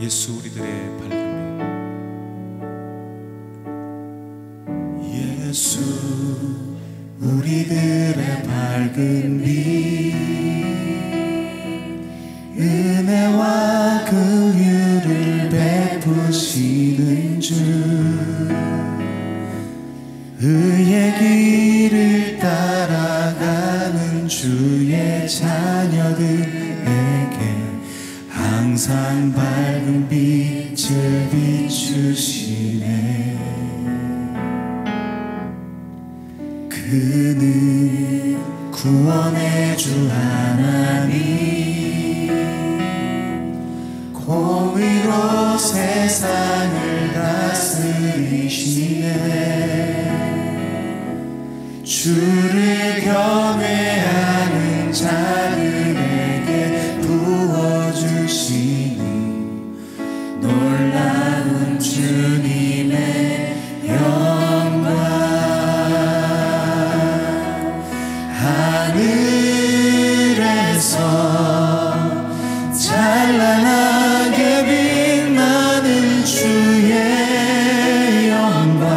예수 우리들의 밝음이, 예수 우리들의 밝은 빛, 은혜와 긍휼을 베푸시는 주, 의의 길을 따라가는 주의 자녀들에게 항상 밝은 빛을 비추시네. 그는 구원의 주 하나님, 공의로 세상을 다스리시네. 주를 경외하는 자들에게 부어주시니 놀라운 주님의 영광. 하늘에서 찬란하게 빛나는 주의 영광,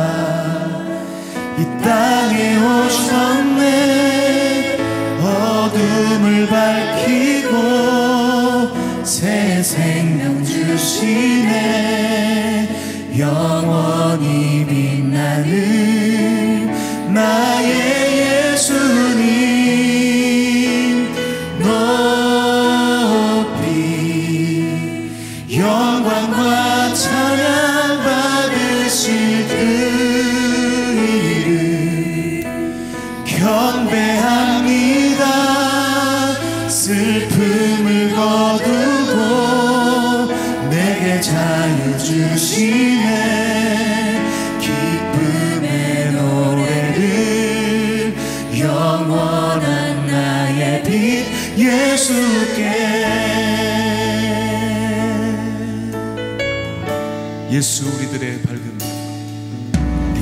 이 땅에 오셨네. 어둠을 밝히고 새 생명 주시네. 영원히 빛나는 나의 예수님 높이 영광과 찬양 받으실 그 이름 경배합니다. 슬픔을 거두고 내게 자유 주시네. 기쁨의 노래를 영원한 나의 빛 예수께. 예수 우리들의 밝음이,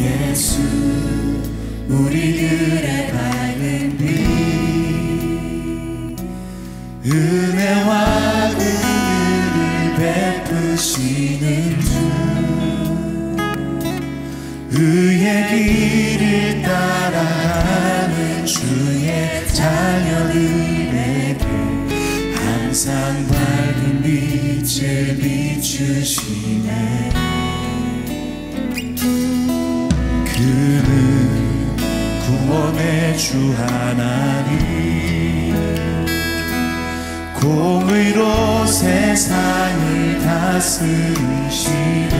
예수 우리들의 밝은 빛, 은혜와 긍휼을 베푸시는 주, 의의 길을 따라가는 주의 자녀들에게 항상 밝은 빛을 비추시네. 그는 구원의 주 하나님, 공의로 세상을 다스리시네.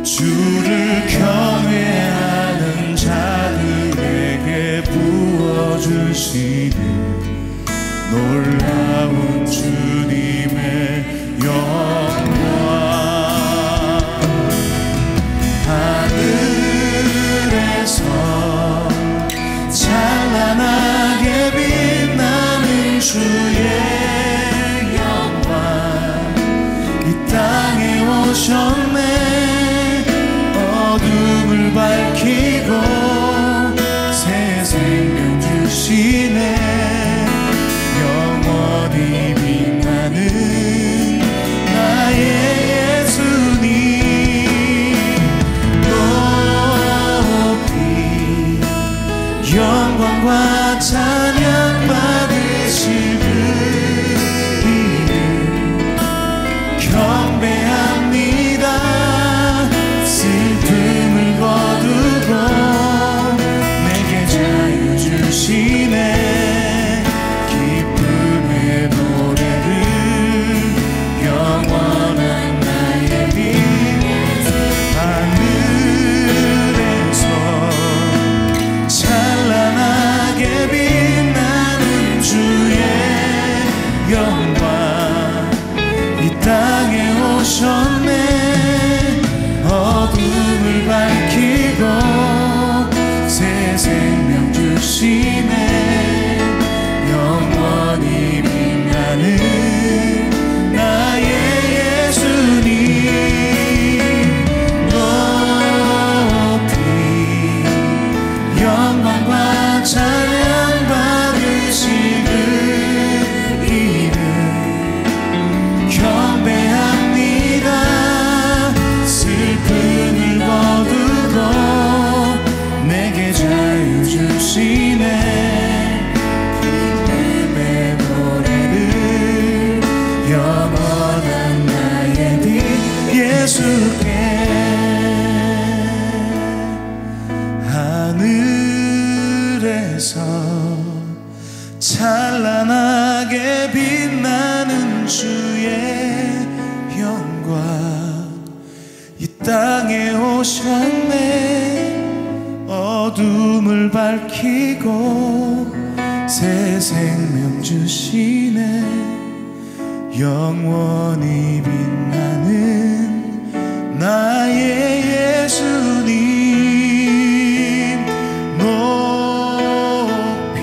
주를 경외하는 자들에게 부어주시는 놀라운 주님의 영광. 하늘에서 찬란하게 빛나는 주의 영광, 이 땅에 오셨네. 어둠을 밝히고 새 생명 주시네. 영원히 빛나는 나의 예수님 높이 영광과 찬양 받으실 그 이름 경배합니다. 슬픔을 거두고 내게 자유 주시네. 기쁨의 노래를 영원한 나의 빛. 하늘에서 찬란하게 빛나는 영광과 찬양 받으실 그 이름 경배합니다. 슬픔을 거두고 내게 자유 주시네. 기쁨의 노래를 영원한 나의 빛 예수께. 하늘에서 찬란하게 빛나는 주의 영광 이 땅에 오셨네. 어둠을 밝히고 새 생명 주시네. 영원히 빛나는 나의 예수님 높이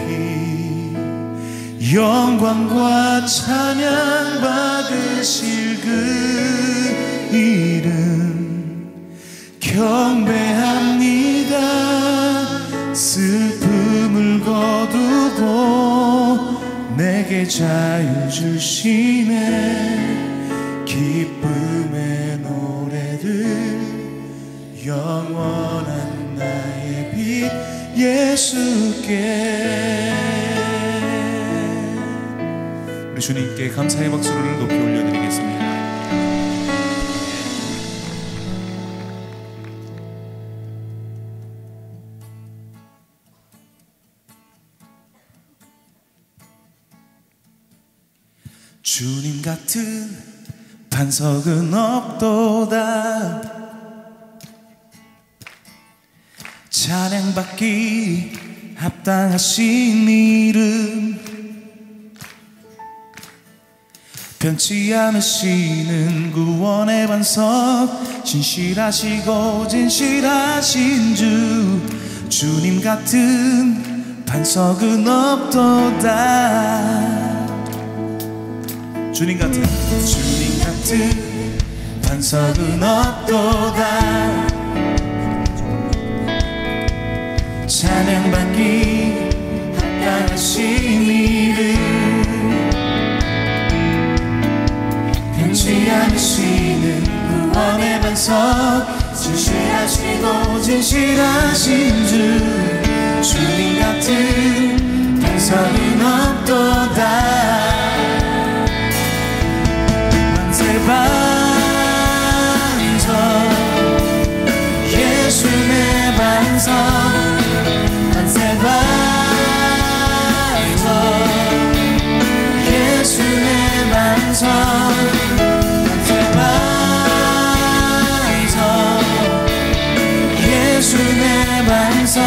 영광과 찬양 받으실 그 이름 경배합니다. 슬픔을 거두고 내게 자유 주시네. 기쁨의 노래를 영원한 나의 빛 예수께. 우리 주님께 감사의 박수를 높이 올려드리겠습니다. 주님 같은 반석은 없도다. 찬양받기 합당하신 이름 변치 않으시는 구원의 반석 진실하시고 진실하신 주. 주님 같은 반석은 없도다. 주님 같은 반석은 없도다. 찬양받기 합당하신 이름 변치 않으시는 구원의 반석 진실하시고 진실하신 주. 주님 같은 반석은 없도다. 반석 예수 내 반석 만세 반석 예수 내 반석 만세 반석 예수 내 반석.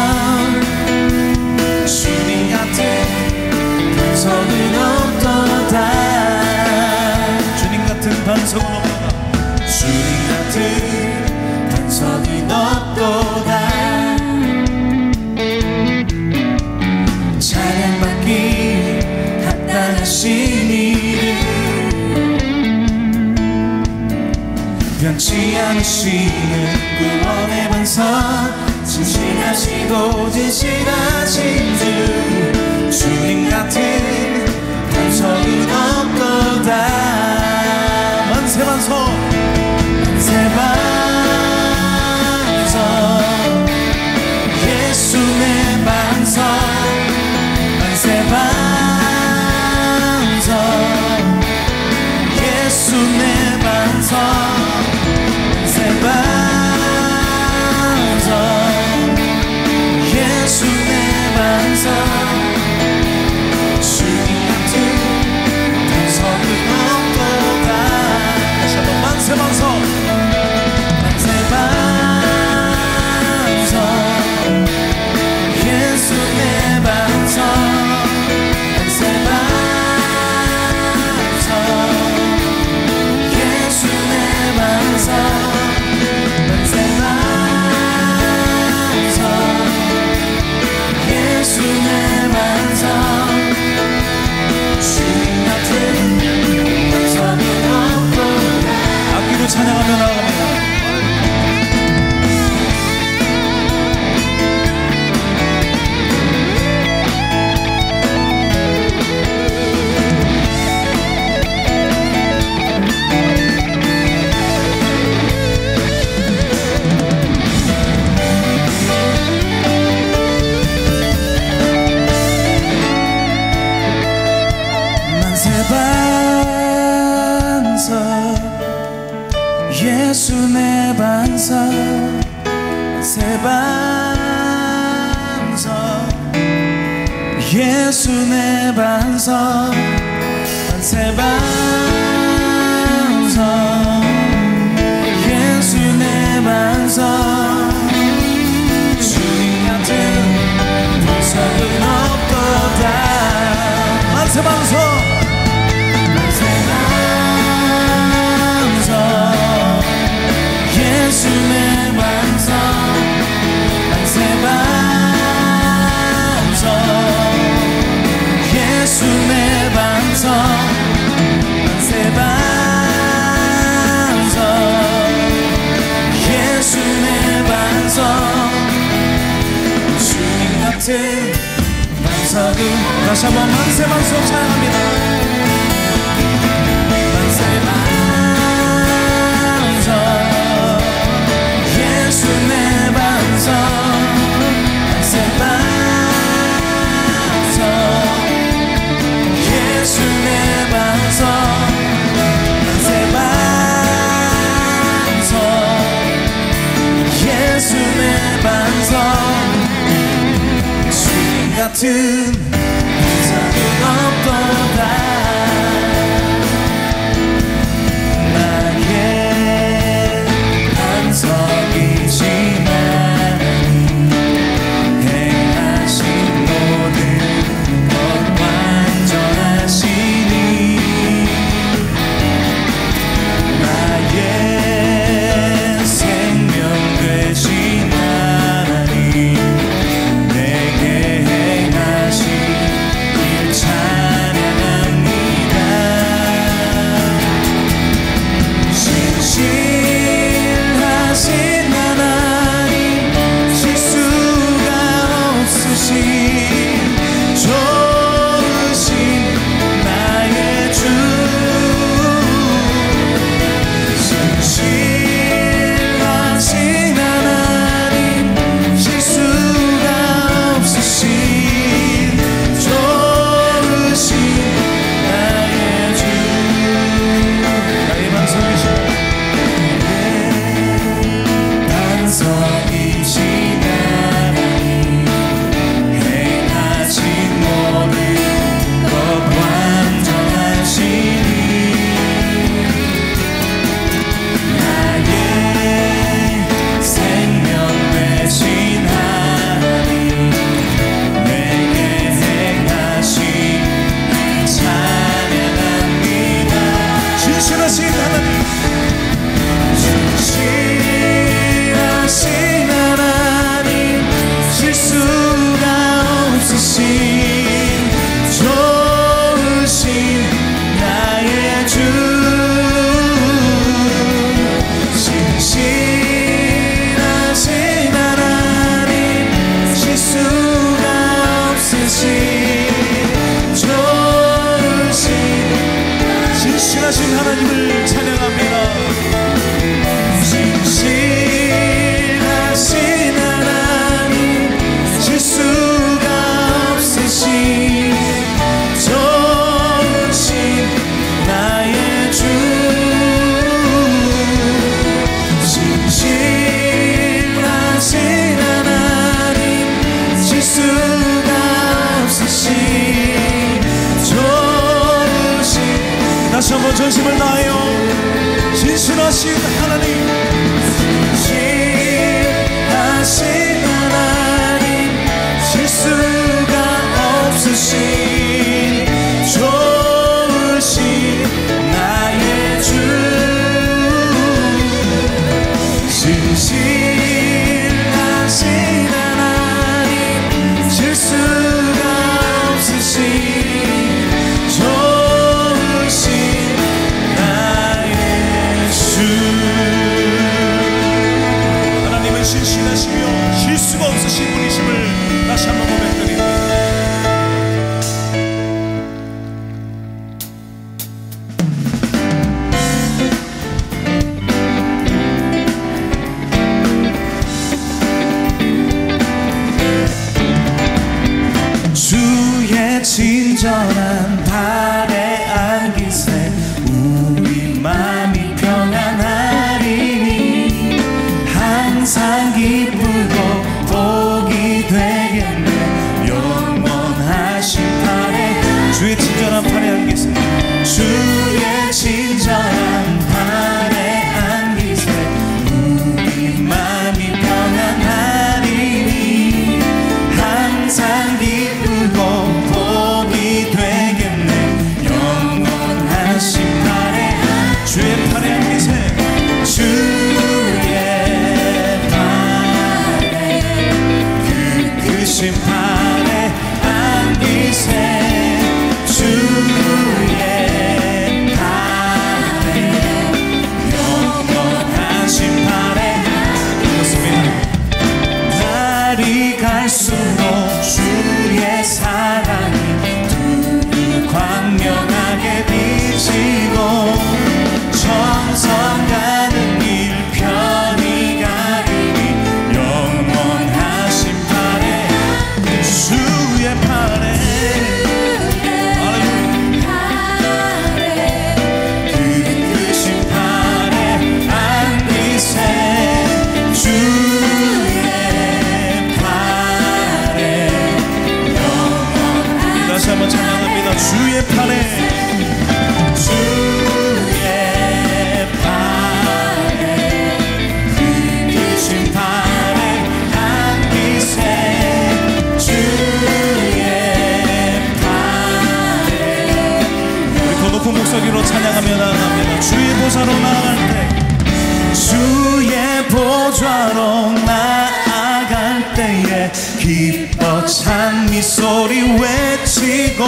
주님 같은 반석은 없도다. 반석은 없도다. 주님 같은 반석은 없도다. 찬양받기 합당하신 이름 변치 않으시는 구원의 반석 진실하시고 진실하신 주. 주님 같은 반석은 없도다. 만세 반석 만세 반석 예수 내 반석 만세 반석 예수 내 반석 만세 반석 예수 내 반석 만세 반석 예수 내 반석 만세 반석 예수 내 반석 주님 같은 반석은 없도다 만세 반석 만세 반석 예수 내 반석 만세 반석 예수 내 반석 만세 반석 예수 내 반석 주님 같은 반석은 다시 한번 만세 반석 찬양합니다. 만세 반석 예수 내 반석 만세 반석 예수 내 반석 만세 반석 예수 내 반석 주님 같은 반석은 없도다 나의 반석이시네 행하신 모든 것 완전하시니 나의 생명 되신 하나님 내게 행하신 일 찬양합니다. 신실하신 하나님 실수가 없으신 좋으신 나의 주 신실하신 하나님 실수가 없으신 좋으신 나의 주 나의 반석이신 반석이신 하나님 행하신 모든 것 완전하시니 나의 생명 되신 하나님 내게 행하신 일 찬양합니다. 진실하신 하나님 진실하신 하나님 실수가 없으신 좋으신 나의 주 진실하신 하나님 실수가 없으신 좋으신 진실하신 하나님을 찬양합니다. 진실하신 하나님 실수가 없으신 좋으신 나의 주 진실하신 하나님 실수가 없으신 좋으신 다시 한번 전심을 다하여 진실하신 하나님 진실하신 하나님 실수가 없으신 좋으신 나의 주 진실하신 하나님 실수가 없으신 좋으신 나의 주 하나님은 신실하시며 실수가 없으신 분이심을 다시 한번 고백드립니다. 주의 친절한 발에 안기세 우리 맘이 평안하리니 항상 기쁘게 주의 친절한 팔에 안기세 주의 친절한 팔에 안기세 우리 마음이 평안하리니 항상 기쁘고 복이 되겠네 영원하신 팔에 주의 팔에 안기세 주의 팔에 크신 팔에 안기세 주의 팔에 영원하신 팔에 그렇습니다. 날이 갈수록 주의 사랑이 두루 광명하게 비치고 정성 가는 길 편히 가리니 영원하신 팔에 주의 팔에 크신 팔에 안기세 주의 팔에 다시 한번 찬양합니다. 주의 팔에 주의 팔에 크신 팔에 안기세 주의 팔에 우리 더 높은 목소리로 찬양하며 나아갑니다. 주의 보좌로 나아갈 때 주의 보좌로 나아갈 때에 기뻐 찬미 소리 외치고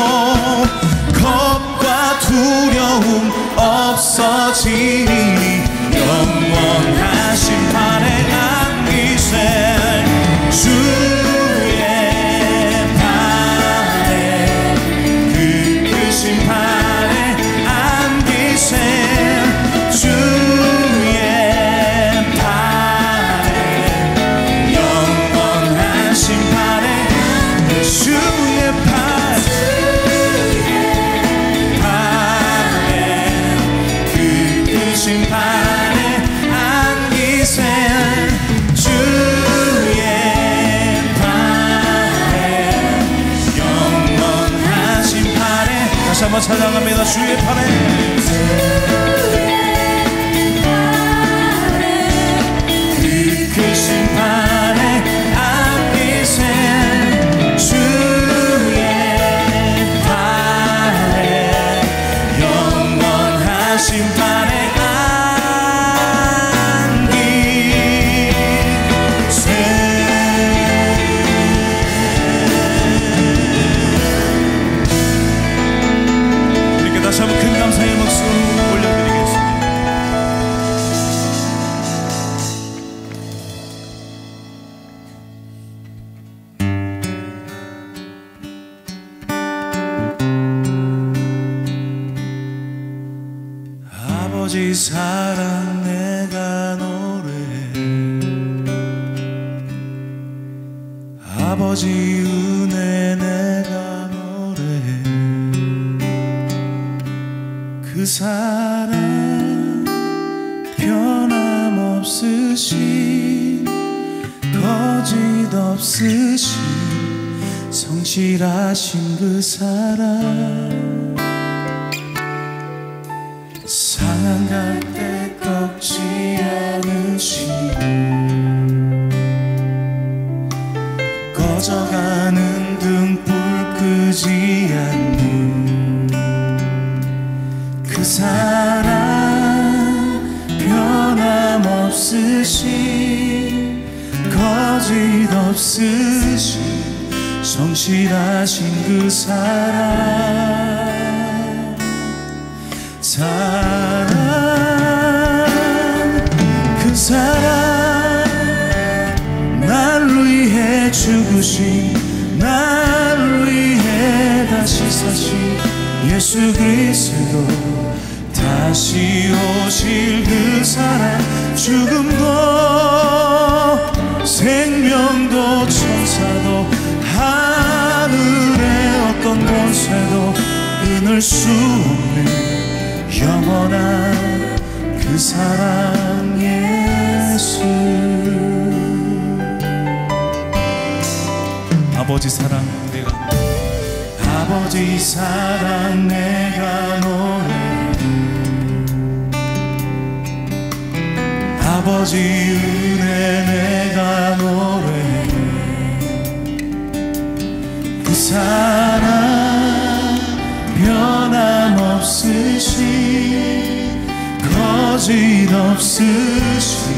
겁과 두려움 없어지니 영원하신 팔에 안기세 주의 팔에 크신 팔에 안기세 주의 팔에 영원하신 팔에 주의 팔에 크신 팔에 안기세 주의 팔에 영원하신 팔에 다시 한번 찬양합니다. 주의 팔에 크신 팔에 안기세 주의 팔에 영원하신 팔에 안기세 우리께 다시 한번 큰 감사의 목소리 올려드리겠습니다. 아버지 사랑 내가 노래해 아버지 은혜 내가 노래해 그 사랑 변함없으신 거짓 없으신 성실하신 그 사랑 상한 갈대 꺾지 않으시고 꺼져가는 등불 끄지 않는 그 사랑 변함없으신 거짓 없으신 성실하신 그 사랑 그 사랑 날 위해 죽으신 날 위해 다시 사신 예수 그리스도 다시 오실 그 사랑 죽음도 생명도 천사도 하늘의 어떤 권세도 끊을 수 없는 영원한 그 사랑 예수 아버지 사랑 내가 아버지 사랑 내가 노래해 아버지 은혜 내가 노래해 그 사랑 변함없으신 거짓 없으신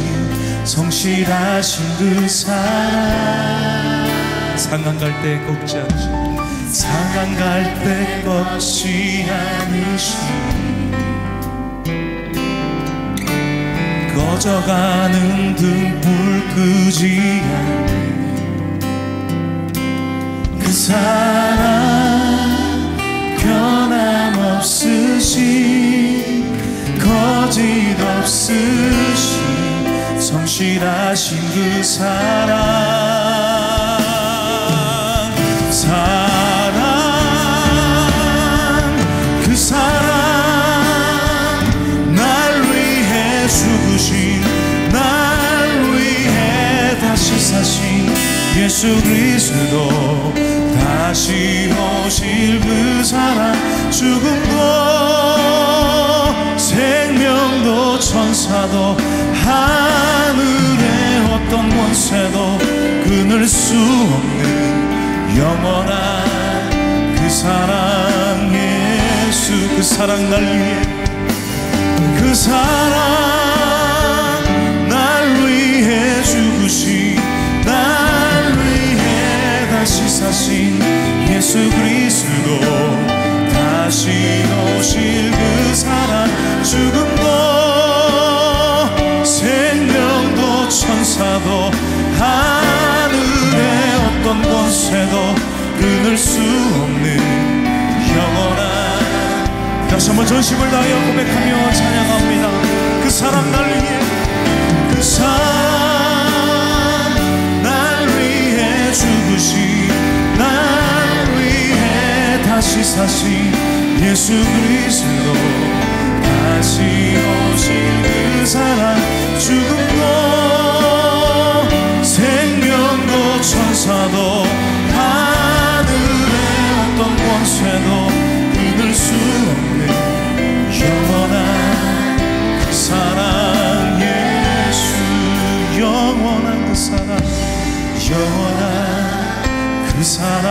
성실하신 그 사랑 상한 갈 때 꺾지 않으신 상한 갈 때 꺾지 않으신 꺼져가는 등불 끄지 않는 그 사랑 변함없으신 거짓 없으신 성실하신 그 그 사랑 날 위해 죽으신 날 위해 다시 사신 예수 그리스도 다시 오실 그 사랑 죽음도 생명도 천사도 하늘의 어떤 권세도 끊을 수 없는 영원한 그 사랑 예수 그 사랑 날 위해 그 사랑 날 위해 죽으신 날 위해 다시 사신 예수 그리스도 다시 오실 그 사랑 죽음도 생명도 천사도 하늘의 어떤 권세도 끊을 수 없는 영원한 다시 한번 전심을 다하여 고백하며 찬양합니다. 그 사랑 날 위해 그 사랑 날 위해 죽으신 날 위해 다시 사신 예수 그리스도 다시 오실 그 사랑 죽음도 생명도 천사도 하늘의 어떤 권세도 끊을 수 없는 영원한 그 사랑 예수 영원한 그 사랑 영원한 그 사랑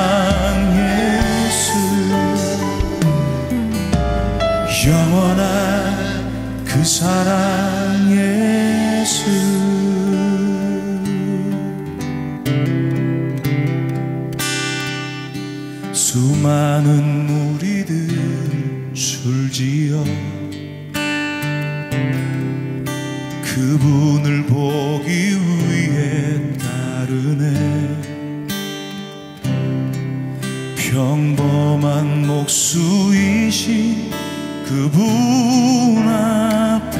예수 영원한 그 사랑 예수 수많은 무리들 줄지어 그분을 보기 위해 따르네 평범한 목수이신 그분 앞에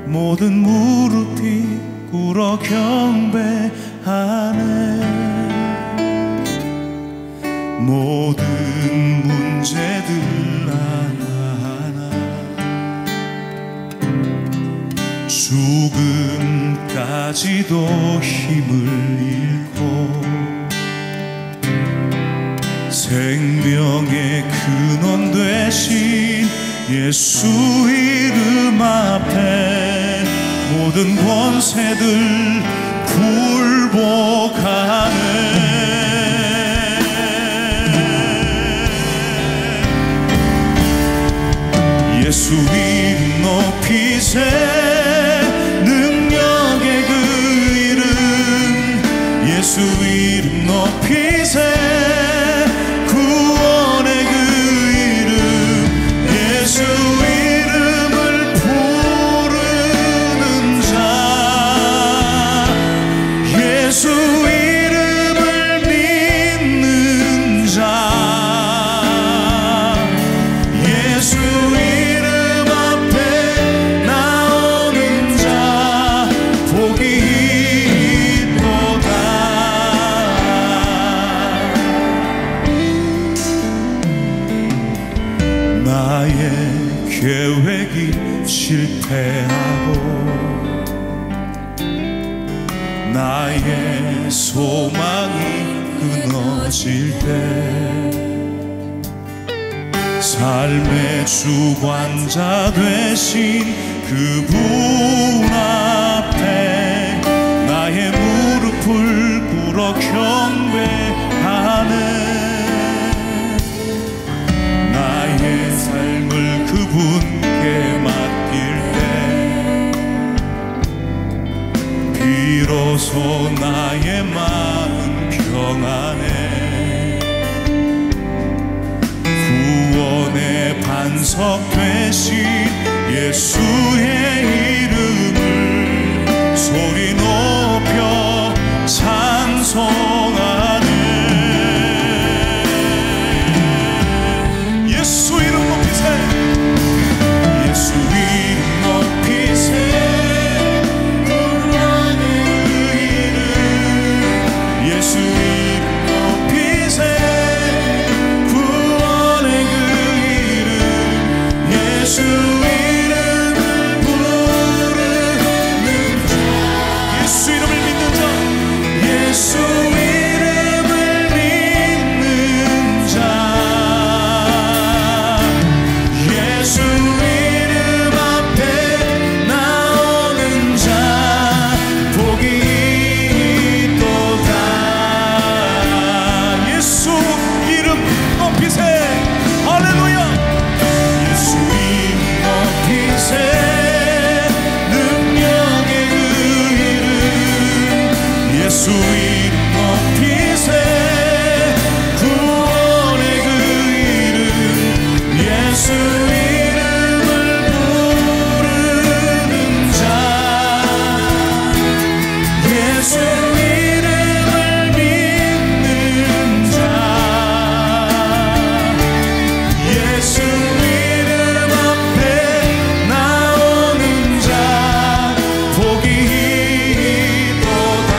모든 무릎이 꿇어 경배하네 모든 문제들 하나하나 죽음까지도 힘을 잃고 생명의 근원 되신 예수 이름 앞에 모든 권세들 굴복하네 예수 이름 높이세 능력의 그 이름 예수 이름 높이세 구원의 그 이름 예수 이름을 부르는 자 예수 이름을 믿는 자 예수 계획이 실패하고 나의 소망이 끊어질 때 삶의 주관자 되신 그분 앞에 나의 무릎을 꿇어 경배하네. 나의 삶을 그분께 맡길 때 비로소 나의 마음 평안해. 구원의 반석 되신 예수의 이름을 소리 높여 찬송하네. 예수 이름 높이세. 예수 이름 높이세. 구원의 그 이름. 예수 이름 높이세. 구원의 그 이름. 예수 이름을 부르는 자. 예수 이름을 믿는 자. 예수 이름을 믿는 자. 예수 이름 앞에 나오는 자 복이 있도다. 예수 이름 높이세. 할렐루야. 예수 이름 높이세. 능력의 그 이름. 예수 이름 높이세. 구원의 그 이름. 예수 이름을 부르는 자. 예수 이름을 믿는 자. 예수 이름 앞에 나오는 자 복이 있도다.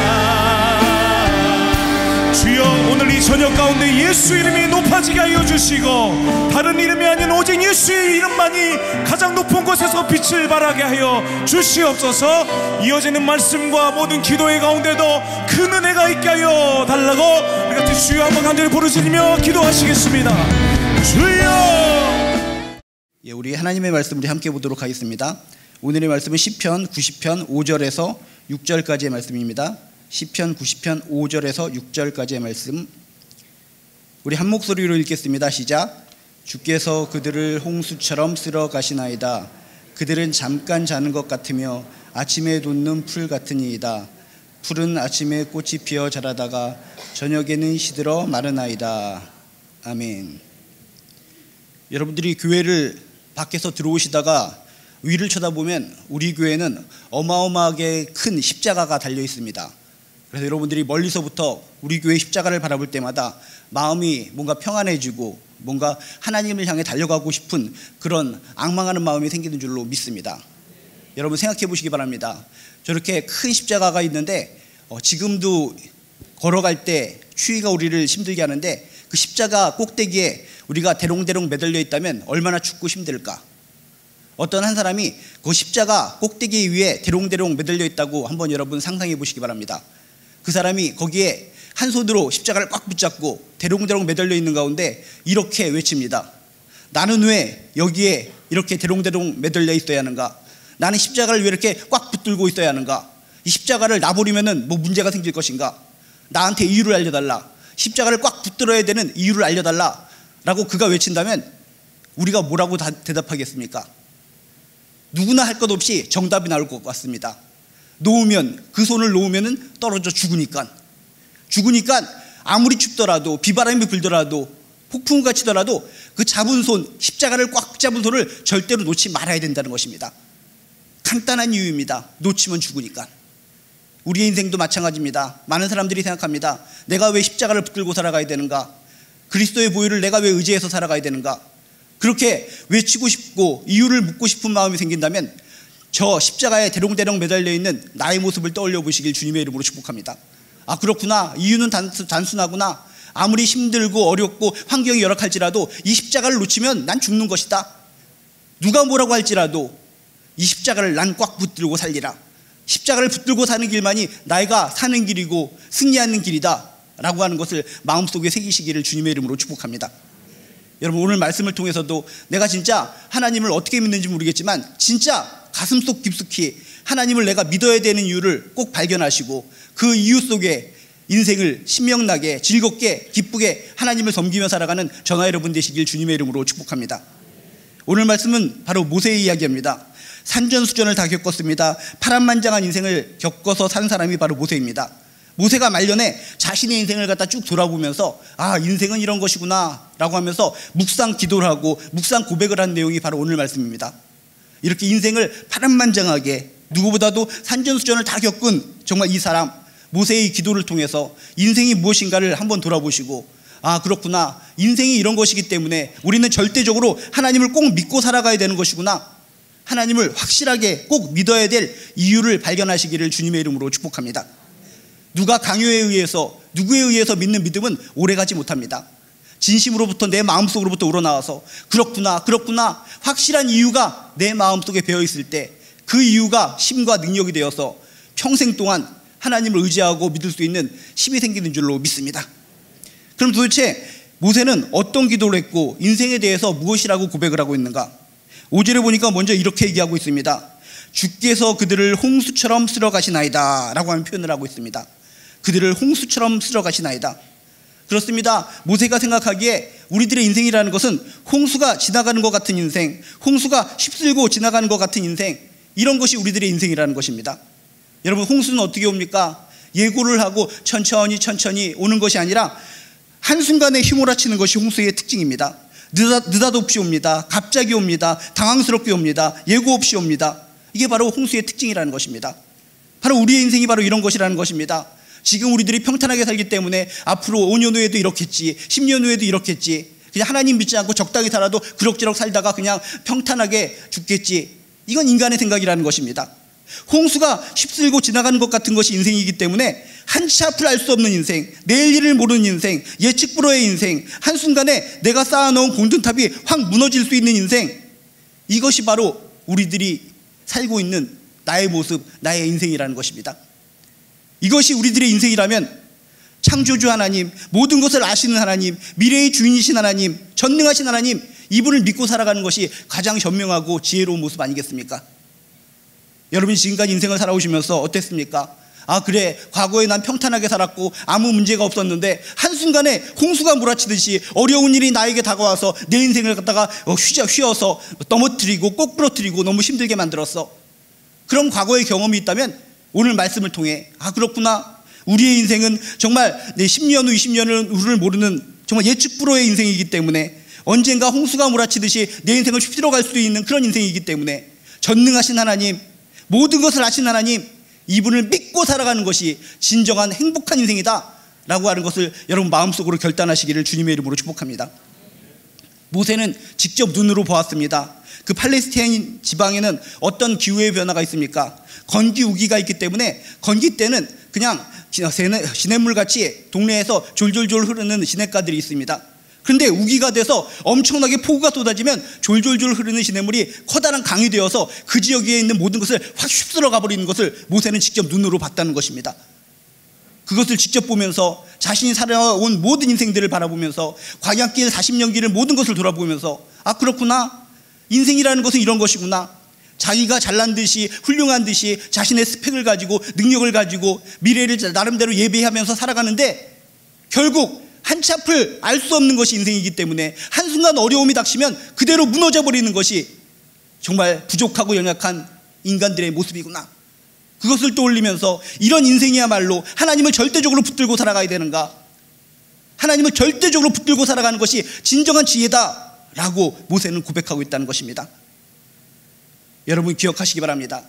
주여 오늘 이 저녁 가운데 예수 이름이 높아지게 하여 주시고 다른 이름이 아닌 오직 예수의 이름만이 가장 높은 곳에서 빛을 발하게 하여 주시옵소서. 이어지는 말씀과 모든 기도의 가운데도 큰 은혜가 있게 하여 달라고 우리 같이 주여 한번 간절히 부르짖으며 기도하시겠습니다. 주여. 예, 우리 하나님의 말씀 우리 함께 보도록 하겠습니다. 오늘의 말씀은 시편 90편 5절에서 6절까지의 말씀입니다. 시편 90편 5절에서 6절까지의 말씀 우리 한 목소리로 읽겠습니다. 시작. 주께서 그들을 홍수처럼 쓸어 가시나이다. 그들은 잠깐 자는 것 같으며 아침에 돋는 풀 같으니이다. 풀은 아침에 꽃이 피어 자라다가 저녁에는 시들어 마르나이다. 아멘. 여러분들이 교회를 밖에서 들어오시다가 위를 쳐다보면 우리 교회는 어마어마하게 큰 십자가가 달려 있습니다. 그래서 여러분들이 멀리서부터 우리 교회 십자가를 바라볼 때마다 마음이 뭔가 평안해지고 뭔가 하나님을 향해 달려가고 싶은 그런 앙망하는 마음이 생기는 줄로 믿습니다. 여러분 생각해 보시기 바랍니다. 저렇게 큰 십자가가 있는데 지금도 걸어갈 때 추위가 우리를 힘들게 하는데 그 십자가 꼭대기에 우리가 대롱대롱 매달려 있다면 얼마나 춥고 힘들까. 어떤 한 사람이 그 십자가 꼭대기 위에 대롱대롱 매달려 있다고 한번 여러분 상상해 보시기 바랍니다. 그 사람이 거기에 한 손으로 십자가를 꽉 붙잡고 대롱대롱 매달려 있는 가운데 이렇게 외칩니다. 나는 왜 여기에 이렇게 대롱대롱 매달려 있어야 하는가? 나는 십자가를 왜 이렇게 꽉 붙들고 있어야 하는가? 이 십자가를 놔버리면 뭐 문제가 생길 것인가? 나한테 이유를 알려달라. 십자가를 꽉 붙들어야 되는 이유를 알려달라 라고 그가 외친다면 우리가 뭐라고 대답하겠습니까? 누구나 할 것 없이 정답이 나올 것 같습니다. 놓으면, 그 손을 놓으면 떨어져 죽으니까 아무리 춥더라도 비바람이 불더라도 폭풍우가 치더라도 그 잡은 손, 십자가를 꽉 잡은 손을 절대로 놓지 말아야 된다는 것입니다. 간단한 이유입니다. 놓치면 죽으니까. 우리의 인생도 마찬가지입니다. 많은 사람들이 생각합니다. 내가 왜 십자가를 붙들고 살아가야 되는가? 그리스도의 보혈을 내가 왜 의지해서 살아가야 되는가? 그렇게 외치고 싶고 이유를 묻고 싶은 마음이 생긴다면 저 십자가에 대롱대롱 매달려 있는 나의 모습을 떠올려 보시길 주님의 이름으로 축복합니다. 아, 그렇구나. 이유는 단순하구나. 아무리 힘들고 어렵고 환경이 열악할지라도 이 십자가를 놓치면 난 죽는 것이다. 누가 뭐라고 할지라도 이 십자가를 난 꽉 붙들고 살리라. 십자가를 붙들고 사는 길만이 나이가 사는 길이고 승리하는 길이다 라고 하는 것을 마음속에 새기시기를 주님의 이름으로 축복합니다. 여러분 오늘 말씀을 통해서도 내가 진짜 하나님을 어떻게 믿는지 모르겠지만 진짜 가슴속 깊숙이 하나님을 내가 믿어야 되는 이유를 꼭 발견하시고 그 이유 속에 인생을 신명나게 즐겁게 기쁘게 하나님을 섬기며 살아가는 저나 여러분 되시길 주님의 이름으로 축복합니다. 오늘 말씀은 바로 모세의 이야기입니다. 산전수전을 다 겪었습니다. 파란만장한 인생을 겪어서 산 사람이 바로 모세입니다. 모세가 말년에 자신의 인생을 갖다 쭉 돌아보면서 아, 인생은 이런 것이구나 라고 하면서 묵상 기도를 하고 묵상 고백을 한 내용이 바로 오늘 말씀입니다. 이렇게 인생을 파란만장하게 누구보다도 산전수전을 다 겪은 정말 이 사람 모세의 기도를 통해서 인생이 무엇인가를 한번 돌아보시고 아, 그렇구나, 인생이 이런 것이기 때문에 우리는 절대적으로 하나님을 꼭 믿고 살아가야 되는 것이구나, 하나님을 확실하게 꼭 믿어야 될 이유를 발견하시기를 주님의 이름으로 축복합니다. 누가 강요에 의해서 누구에 의해서 믿는 믿음은 오래가지 못합니다. 진심으로부터 내 마음속으로부터 우러나와서 그렇구나 확실한 이유가 내 마음속에 배어있을 때 그 이유가 힘과 능력이 되어서 평생 동안 하나님을 의지하고 믿을 수 있는 힘이 생기는 줄로 믿습니다. 그럼 도대체 모세는 어떤 기도를 했고 인생에 대해서 무엇이라고 고백을 하고 있는가? 5절에 보니까 먼저 이렇게 얘기하고 있습니다. 주께서 그들을 홍수처럼 쓸어가시나이다 라고 하는 표현을 하고 있습니다. 그들을 홍수처럼 쓸어가시나이다. 그렇습니다. 모세가 생각하기에 우리들의 인생이라는 것은 홍수가 지나가는 것 같은 인생, 홍수가 휩쓸고 지나가는 것 같은 인생, 이런 것이 우리들의 인생이라는 것입니다. 여러분, 홍수는 어떻게 옵니까? 예고를 하고 천천히 오는 것이 아니라 한순간에 휘몰아치는 것이 홍수의 특징입니다. 느닷없이 옵니다. 갑자기 옵니다. 당황스럽게 옵니다. 예고 없이 옵니다. 이게 바로 홍수의 특징이라는 것입니다. 바로 우리의 인생이 바로 이런 것이라는 것입니다. 지금 우리들이 평탄하게 살기 때문에 앞으로 5년 후에도 이렇겠지, 10년 후에도 이렇겠지, 그냥 하나님 믿지 않고 적당히 살아도 그럭저럭 살다가 그냥 평탄하게 죽겠지, 이건 인간의 생각이라는 것입니다. 홍수가 휩쓸고 지나가는 것 같은 것이 인생이기 때문에 한치 앞을 알 수 없는 인생, 내일 일을 모르는 인생, 예측 불허의 인생, 한순간에 내가 쌓아놓은 공든탑이 확 무너질 수 있는 인생, 이것이 바로 우리들이 살고 있는 나의 모습, 나의 인생이라는 것입니다. 이것이 우리들의 인생이라면 창조주 하나님, 모든 것을 아시는 하나님, 미래의 주인이신 하나님, 전능하신 하나님, 이분을 믿고 살아가는 것이 가장 현명하고 지혜로운 모습 아니겠습니까? 여러분이 지금까지 인생을 살아오시면서 어땠습니까? 아, 그래, 과거에 난 평탄하게 살았고 아무 문제가 없었는데 한순간에 홍수가 몰아치듯이 어려운 일이 나에게 다가와서 내 인생을 갖다가 휘어서 넘어뜨리고 꼬꾸러뜨리고 너무 힘들게 만들었어. 그런 과거의 경험이 있다면 오늘 말씀을 통해 아, 그렇구나, 우리의 인생은 정말 내 10년 후 20년 후를 모르는 정말 예측 불허의 인생이기 때문에 언젠가 홍수가 몰아치듯이 내 인생을 휘둘러갈 수 있는 그런 인생이기 때문에 전능하신 하나님, 모든 것을 아신 하나님, 이분을 믿고 살아가는 것이 진정한 행복한 인생이다 라고 하는 것을 여러분 마음속으로 결단하시기를 주님의 이름으로 축복합니다. 모세는 직접 눈으로 보았습니다. 그 팔레스타인 지방에는 어떤 기후의 변화가 있습니까? 건기 우기가 있기 때문에 건기 때는 그냥 시냇물같이 동네에서 졸졸졸 흐르는 시냇가들이 있습니다. 그런데 우기가 돼서 엄청나게 폭우가 쏟아지면 졸졸졸 흐르는 시냇물이 커다란 강이 되어서 그 지역에 있는 모든 것을 확 휩쓸어 가버리는 것을 모세는 직접 눈으로 봤다는 것입니다. 그것을 직접 보면서 자신이 살아온 모든 인생들을 바라보면서 광야길 40년 길을 모든 것을 돌아보면서 아, 그렇구나, 인생이라는 것은 이런 것이구나, 자기가 잘난 듯이 훌륭한 듯이 자신의 스펙을 가지고 능력을 가지고 미래를 나름대로 예배하면서 살아가는데 결국 한치 앞을 알 수 없는 것이 인생이기 때문에 한순간 어려움이 닥치면 그대로 무너져 버리는 것이 정말 부족하고 연약한 인간들의 모습이구나. 그것을 떠올리면서 이런 인생이야말로 하나님을 절대적으로 붙들고 살아가야 되는가, 하나님을 절대적으로 붙들고 살아가는 것이 진정한 지혜다라고 모세는 고백하고 있다는 것입니다. 여러분 기억하시기 바랍니다.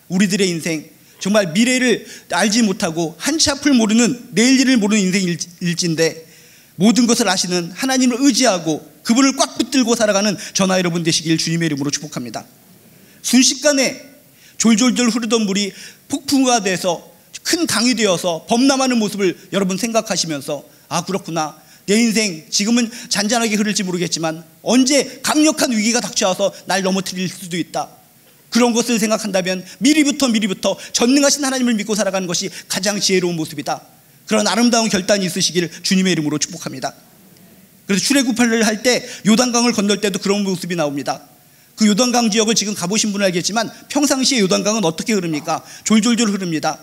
우리들의 인생, 정말 미래를 알지 못하고 한치 앞을 모르는, 내일 일을 모르는 인생일진데 모든 것을 아시는 하나님을 의지하고 그분을 꽉 붙들고 살아가는 저나 여러분 되시길 주님의 이름으로 축복합니다. 순식간에 졸졸졸 흐르던 물이 폭풍우가 돼서 큰 강이 되어서 범람하는 모습을 여러분 생각하시면서 아, 그렇구나, 내 인생 지금은 잔잔하게 흐를지 모르겠지만 언제 강력한 위기가 닥쳐와서 날 넘어뜨릴 수도 있다. 그런 것을 생각한다면 미리부터 전능하신 하나님을 믿고 살아가는 것이 가장 지혜로운 모습이다. 그런 아름다운 결단이 있으시기를 주님의 이름으로 축복합니다. 그래서 출애굽을 할 때 요단강을 건널 때도 그런 모습이 나옵니다. 그 요단강 지역을 지금 가보신 분은 알겠지만 평상시에 요단강은 어떻게 흐릅니까? 졸졸졸 흐릅니다.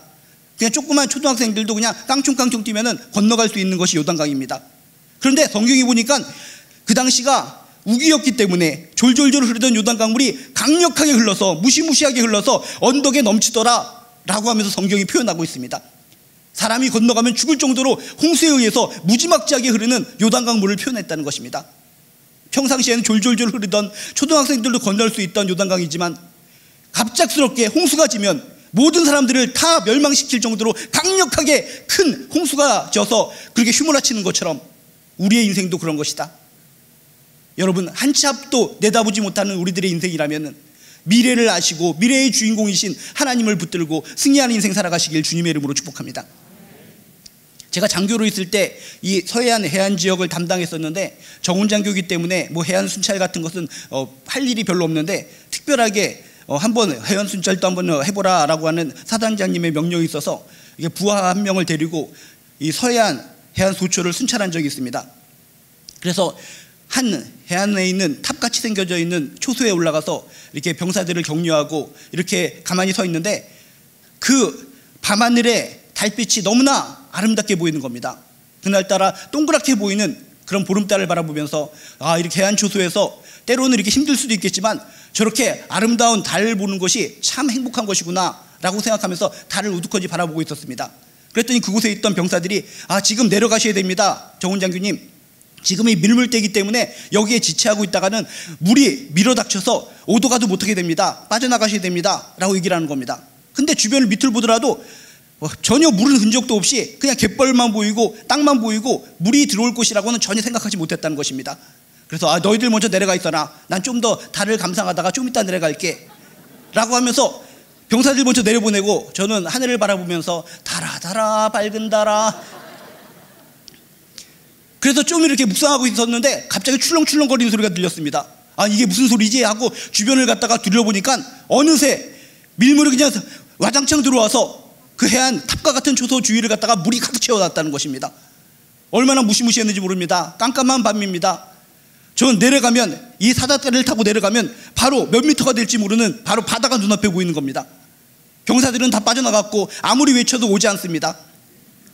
그냥 조그만 초등학생들도 그냥 깡총깡총 뛰면은 건너갈 수 있는 것이 요단강입니다. 그런데 성경이 보니까 그 당시가 우기였기 때문에 졸졸졸 흐르던 요단강물이 강력하게 흘러서 무시무시하게 흘러서 언덕에 넘치더라 라고 하면서 성경이 표현하고 있습니다. 사람이 건너가면 죽을 정도로 홍수에 의해서 무지막지하게 흐르는 요단강물을 표현했다는 것입니다. 평상시에는 졸졸졸 흐르던 초등학생들도 건널 수 있던 요단강이지만 갑작스럽게 홍수가 지면 모든 사람들을 다 멸망시킬 정도로 강력하게 큰 홍수가 져서 그렇게 휘몰아치는 것처럼 우리의 인생도 그런 것이다. 여러분, 한 치 앞도 내다보지 못하는 우리들의 인생이라면 미래를 아시고 미래의 주인공이신 하나님을 붙들고 승리하는 인생 살아가시길 주님의 이름으로 축복합니다. 제가 장교로 있을 때 이 서해안 해안 지역을 담당했었는데 정훈 장교이기 때문에 뭐 해안 순찰 같은 것은 할 일이 별로 없는데 특별하게 한번 해안 순찰도 한번 해보라 라고 하는 사단장님의 명령이 있어서 이게 부하 한 명을 데리고 이 서해안 해안 소초를 순찰한 적이 있습니다. 그래서 한 해안에 있는 탑같이 생겨져 있는 초소에 올라가서 이렇게 병사들을 격려하고 이렇게 가만히 서 있는데 그 밤하늘에 달빛이 너무나 아름답게 보이는 겁니다. 그날따라 동그랗게 보이는 그런 보름달을 바라보면서 이렇게 해안 초소에서 때로는 이렇게 힘들 수도 있겠지만 저렇게 아름다운 달을 보는 것이 참 행복한 것이구나 라고 생각하면서 달을 우두커니 바라보고 있었습니다. 그랬더니 그곳에 있던 병사들이 지금 내려가셔야 됩니다. 정훈 장교님, 지금이 밀물대이기 때문에 여기에 지체하고 있다가는 물이 밀어닥쳐서 오도 가도 못하게 됩니다. 빠져나가셔야 됩니다 라고 얘기를 하는 겁니다. 근데 주변을 밑을 보더라도 전혀 물은 흔적도 없이 그냥 갯벌만 보이고 땅만 보이고 물이 들어올 곳이라고는 전혀 생각하지 못했다는 것입니다. 그래서 너희들 먼저 내려가 있어라. 난 좀 더 달을 감상하다가 좀 이따 내려갈게 라고 하면서 병사들 먼저 내려보내고 저는 하늘을 바라보면서 달아 달아 밝은 달아. 그래서 좀 이렇게 묵상하고 있었는데 갑자기 출렁출렁거리는 소리가 들렸습니다. 이게 무슨 소리지 하고 주변을 갖다가 둘러보니까 어느새 밀물이 그냥 와장창 들어와서 그 해안 탑과 같은 초소 주위를 갖다가 물이 가득 채워놨다는 것입니다. 얼마나 무시무시했는지 모릅니다. 깜깜한 밤입니다. 저는 내려가면 이 사다리를 타고 내려가면 바로 몇 미터가 될지 모르는 바로 바다가 눈앞에 보이는 겁니다. 병사들은 다 빠져나갔고 아무리 외쳐도 오지 않습니다.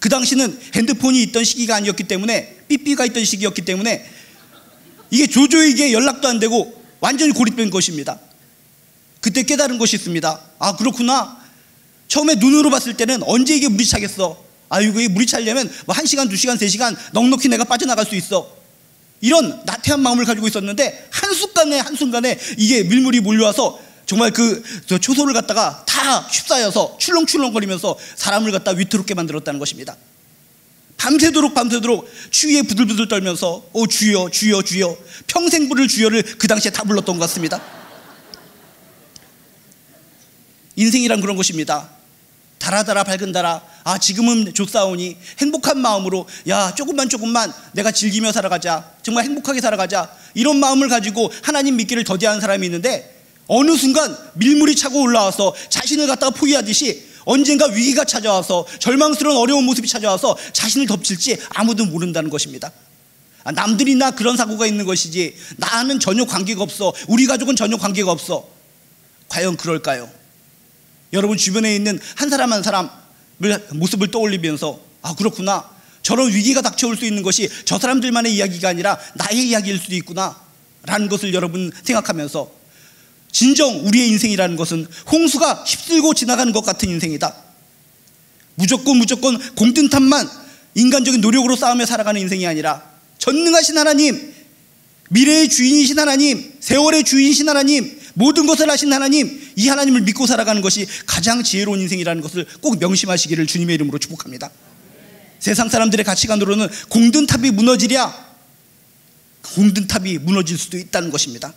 그 당시는 핸드폰이 있던 시기가 아니었기 때문에 삐삐가 있던 시기였기 때문에 이게 조조에게 연락도 안 되고 완전히 고립된 것입니다. 그때 깨달은 것이 있습니다. 그렇구나. 처음에 눈으로 봤을 때는 언제 이게 물이 차겠어. 이거 물이 차려면 뭐 1시간, 2시간, 3시간 넉넉히 내가 빠져나갈 수 있어. 이런 나태한 마음을 가지고 있었는데 한순간에 이게 밀물이 몰려와서 정말 저 초소를 갖다가 다 휩싸여서 출렁출렁거리면서 사람을 갖다 위태롭게 만들었다는 것입니다. 밤새도록 추위에 부들부들 떨면서 주여 주여 주여 평생 부를 주여를 그 당시에 다 불렀던 것 같습니다. 인생이란 그런 것입니다. 달아달아 밝은 달아. 지금은 좋사오니 행복한 마음으로 조금만 내가 즐기며 살아가자. 정말 행복하게 살아가자. 이런 마음을 가지고 하나님 믿기를 더디하는 사람이 있는데 어느 순간 밀물이 차고 올라와서 자신을 갖다가 포기하듯이 언젠가 위기가 찾아와서 절망스러운 어려운 모습이 찾아와서 자신을 덮칠지 아무도 모른다는 것입니다. 남들이나 그런 사고가 있는 것이지 나는 전혀 관계가 없어. 우리 가족은 전혀 관계가 없어. 과연 그럴까요? 여러분 주변에 있는 한 사람 한 사람을 모습을 떠올리면서 그렇구나. 저런 위기가 닥쳐올 수 있는 것이 저 사람들만의 이야기가 아니라 나의 이야기일 수도 있구나 라는 것을 여러분 생각하면서 진정 우리의 인생이라는 것은 홍수가 휩쓸고 지나가는 것 같은 인생이다. 무조건 공든탑만 인간적인 노력으로 싸우며 살아가는 인생이 아니라 전능하신 하나님, 미래의 주인이신 하나님, 세월의 주인이신 하나님, 모든 것을 아신 하나님, 이 하나님을 믿고 살아가는 것이 가장 지혜로운 인생이라는 것을 꼭 명심하시기를 주님의 이름으로 축복합니다. 세상 사람들의 가치관으로는 공든탑이 무너지랴, 공든탑이 무너질 수도 있다는 것입니다.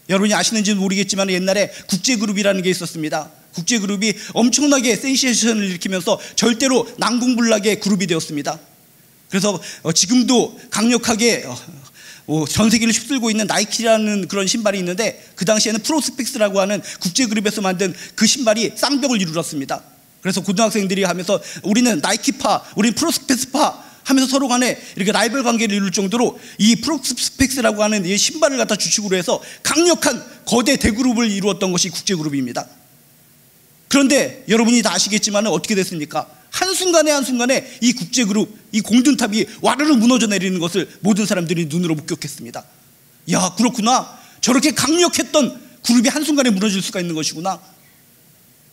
여러분이 아시는지는 모르겠지만 옛날에 국제그룹이라는 게 있었습니다. 국제그룹이 엄청나게 센세이션을 일으키면서 절대로 난공불락의 그룹이 되었습니다. 그래서 지금도 강력하게 전 세계를 휩쓸고 있는 나이키라는 그런 신발이 있는데 그 당시에는 프로스펙스라고 하는 국제그룹에서 만든 그 신발이 쌍벽을 이루었습니다. 그래서 고등학생들이 하면서 우리는 나이키파, 우리는 프로스펙스파 하면서 서로 간에 이렇게 라이벌 관계를 이룰 정도로 이 프록스펙스라고 하는 이 신발을 갖다 주축으로 해서 강력한 거대 대그룹을 이루었던 것이 국제그룹입니다. 그런데 여러분이 다 아시겠지만 어떻게 됐습니까? 한순간에 이 국제그룹, 이 공든탑이 와르르 무너져 내리는 것을 모든 사람들이 눈으로 목격했습니다. 야, 그렇구나. 저렇게 강력했던 그룹이 한순간에 무너질 수가 있는 것이구나.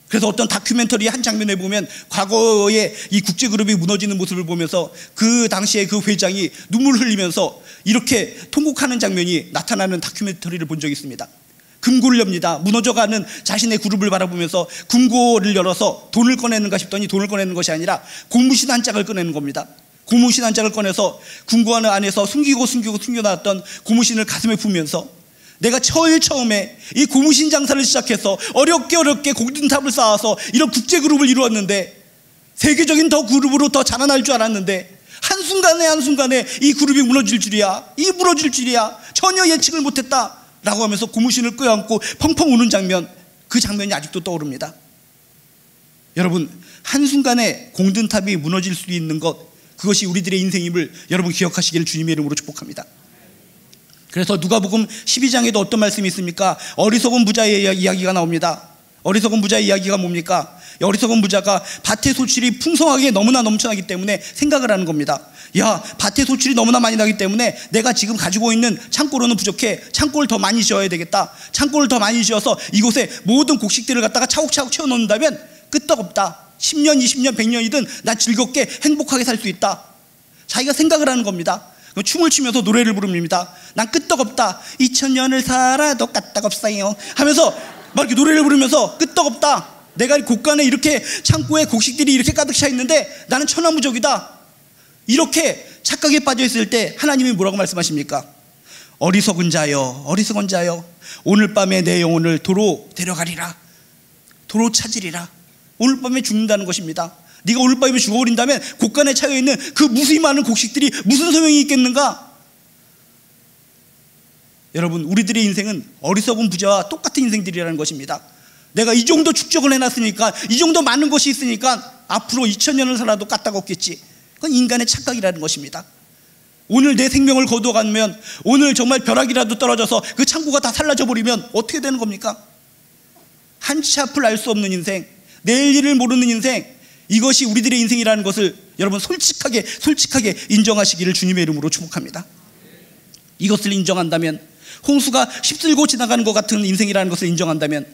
그래서 어떤 다큐멘터리 한 장면에 보면 과거에 이 국제그룹이 무너지는 모습을 보면서 그 당시에 그 회장이 눈물을 흘리면서 이렇게 통곡하는 장면이 나타나는 다큐멘터리를 본 적이 있습니다. 금고를 엽니다. 무너져가는 자신의 그룹을 바라보면서 금고를 열어서 돈을 꺼내는가 싶더니 돈을 꺼내는 것이 아니라 고무신 한 짝을 꺼내는 겁니다. 고무신 한 짝을 꺼내서 금고 안에서 숨겨놨던 고무신을 가슴에 품으면서 내가 처음에 이 고무신 장사를 시작해서 어렵게 공든탑을 쌓아서 이런 국제그룹을 이루었는데 세계적인 더 그룹으로 더 자라날 줄 알았는데 한순간에 이 그룹이 무너질 줄이야, 전혀 예측을 못했다 라고 하면서 고무신을 껴안고 펑펑 우는 장면, 그 장면이 아직도 떠오릅니다. 여러분, 한순간에 공든탑이 무너질 수 있는 것, 그것이 우리들의 인생임을 여러분 기억하시기를 주님의 이름으로 축복합니다. 그래서 누가복음 12장에도 어떤 말씀이 있습니까? 어리석은 부자의 이야기가 나옵니다. 어리석은 부자의 이야기가 뭡니까? 어리석은 부자가 밭의 소출이 풍성하게 너무나 넘쳐나기 때문에 생각을 하는 겁니다. 야, 밭의 소출이 너무나 많이 나기 때문에 내가 지금 가지고 있는 창고로는 부족해. 창고를 더 많이 지어야 되겠다. 창고를 더 많이 지어서 이곳에 모든 곡식들을 갖다가 차곡차곡 채워놓는다면 끄떡없다. 10년, 20년, 100년이든 나 즐겁게 행복하게 살 수 있다. 자기가 생각을 하는 겁니다. 춤을 추면서 노래를 부릅니다. 난 끄떡없다. 2000년을 살아도 까딱없어요 하면서 막 이렇게 노래를 부르면서 끄떡없다. 내가 곳간에 이렇게 창고에 곡식들이 이렇게 가득 차 있는데 나는 천하무적이다. 이렇게 착각에 빠져 있을 때 하나님이 뭐라고 말씀하십니까? 어리석은 자여, 오늘 밤에 내 영혼을 도로 데려가리라. 도로 찾으리라. 오늘 밤에 죽는다는 것입니다. 네가 오늘 밤에 죽어버린다면 곳간에 차여있는 그 무수히 많은 곡식들이 무슨 소용이 있겠는가? 여러분, 우리들의 인생은 어리석은 부자와 똑같은 인생들이라는 것입니다. 내가 이 정도 축적을 해놨으니까, 이 정도 많은 것이 있으니까 앞으로 2000년을 살아도 까딱없겠지. 그건 인간의 착각이라는 것입니다. 오늘 내 생명을 거두어가면, 오늘 정말 벼락이라도 떨어져서 그 창고가 다 살라져 버리면 어떻게 되는 겁니까? 한치 앞을 알 수 없는 인생, 내일 일을 모르는 인생, 이것이 우리들의 인생이라는 것을 여러분 솔직하게 인정하시기를 주님의 이름으로 축복합니다. 이것을 인정한다면, 홍수가 휩쓸고 지나가는 것 같은 인생이라는 것을 인정한다면,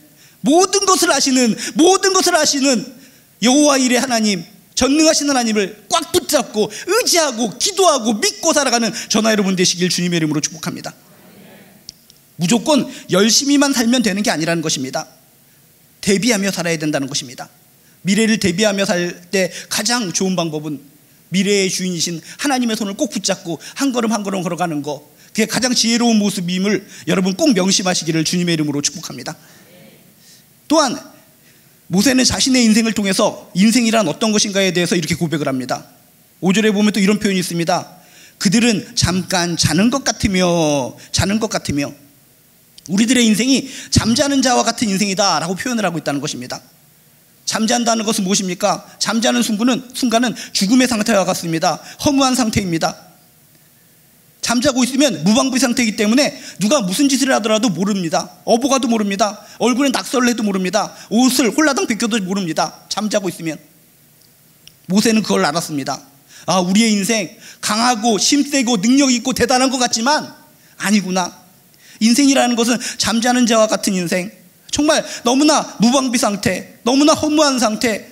모든 것을 아시는 여호와 일의 하나님, 전능하신 하나님을 꽉 붙잡고 의지하고 기도하고 믿고 살아가는 저나 여러분 되시길 주님의 이름으로 축복합니다. 무조건 열심히만 살면 되는 게 아니라는 것입니다. 대비하며 살아야 된다는 것입니다. 미래를 대비하며 살 때 가장 좋은 방법은 미래의 주인이신 하나님의 손을 꼭 붙잡고 한 걸음 한 걸음 걸어가는 것, 그게 가장 지혜로운 모습임을 여러분 꼭 명심하시기를 주님의 이름으로 축복합니다. 또한 모세는 자신의 인생을 통해서 인생이란 어떤 것인가에 대해서 이렇게 고백을 합니다. 5절에 보면 또 이런 표현이 있습니다. 그들은 잠깐 자는 것 같으며 우리들의 인생이 잠자는 자와 같은 인생이다 라고 표현을 하고 있다는 것입니다. 잠잔다는 것은 무엇입니까? 잠자는 순간은 죽음의 상태와 같습니다. 허무한 상태입니다. 잠자고 있으면 무방비 상태이기 때문에 누가 무슨 짓을 하더라도 모릅니다. 어부가도 모릅니다. 얼굴에 낙서를 해도 모릅니다. 옷을 홀라당 벗겨도 모릅니다. 잠자고 있으면. 모세는 그걸 알았습니다. 아, 우리의 인생 강하고 힘세고 능력 있고 대단한 것 같지만 아니구나. 인생이라는 것은 잠자는 자와 같은 인생, 정말 너무나 무방비 상태, 너무나 허무한 상태,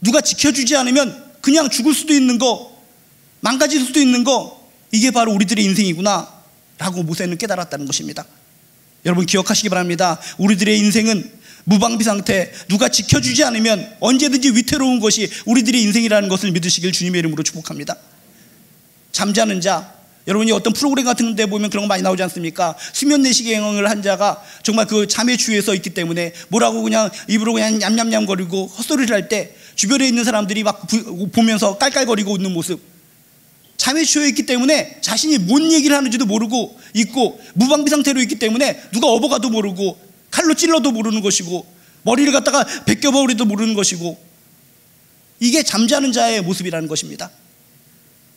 누가 지켜주지 않으면 그냥 죽을 수도 있는 거, 망가질 수도 있는 거, 이게 바로 우리들의 인생이구나 라고 모세는 깨달았다는 것입니다. 여러분 기억하시기 바랍니다. 우리들의 인생은 무방비 상태, 누가 지켜주지 않으면 언제든지 위태로운 것이 우리들의 인생이라는 것을 믿으시길 주님의 이름으로 축복합니다. 잠자는 자, 여러분이 어떤 프로그램 같은 데 보면 그런 거 많이 나오지 않습니까? 수면 내시경을 한 자가 정말 그 잠에 취해서 있기 때문에 뭐라고 그냥 입으로 그냥 냠냠냠 거리고 헛소리를 할 때 주변에 있는 사람들이 막 보면서 깔깔거리고 웃는 모습, 잠에 취해 있기 때문에 자신이 뭔 얘기를 하는지도 모르고 있고 무방비 상태로 있기 때문에 누가 업어가도 모르고 칼로 찔러도 모르는 것이고 머리를 갖다가 벗겨버리도 모르는 것이고 이게 잠자는 자의 모습이라는 것입니다.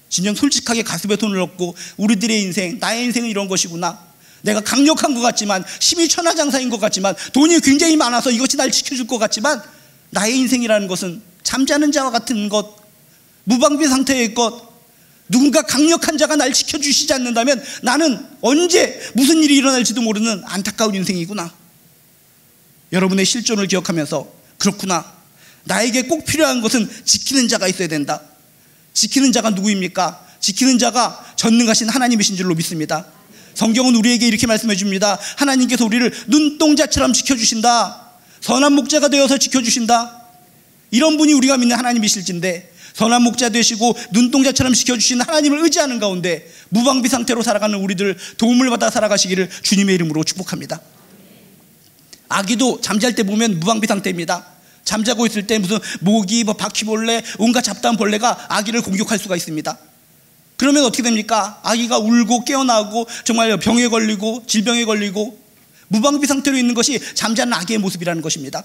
진정 솔직하게 가슴에 손을 얹고 우리들의 인생, 나의 인생은 이런 것이구나, 내가 강력한 것 같지만, 힘이 천하장사인 것 같지만, 돈이 굉장히 많아서 이것이 날 지켜줄 것 같지만, 나의 인생이라는 것은 잠자는 자와 같은 것, 무방비 상태의 것, 누군가 강력한 자가 날 지켜주시지 않는다면 나는 언제 무슨 일이 일어날지도 모르는 안타까운 인생이구나. 여러분의 실존을 기억하면서, 그렇구나, 나에게 꼭 필요한 것은 지키는 자가 있어야 된다. 지키는 자가 누구입니까? 지키는 자가 전능하신 하나님이신 줄로 믿습니다. 성경은 우리에게 이렇게 말씀해 줍니다. 하나님께서 우리를 눈동자처럼 지켜주신다. 선한 목자가 되어서 지켜주신다. 이런 분이 우리가 믿는 하나님이실진데, 선한 목자 되시고 눈동자처럼 지켜주신 하나님을 의지하는 가운데 무방비 상태로 살아가는 우리들 도움을 받아 살아가시기를 주님의 이름으로 축복합니다. 아기도 잠잘 때 보면 무방비 상태입니다. 잠자고 있을 때 무슨 모기, 바퀴벌레, 온갖 잡다한 벌레가 아기를 공격할 수가 있습니다. 그러면 어떻게 됩니까? 아기가 울고 깨어나고 정말 병에 걸리고 질병에 걸리고 무방비 상태로 있는 것이 잠자는 아기의 모습이라는 것입니다.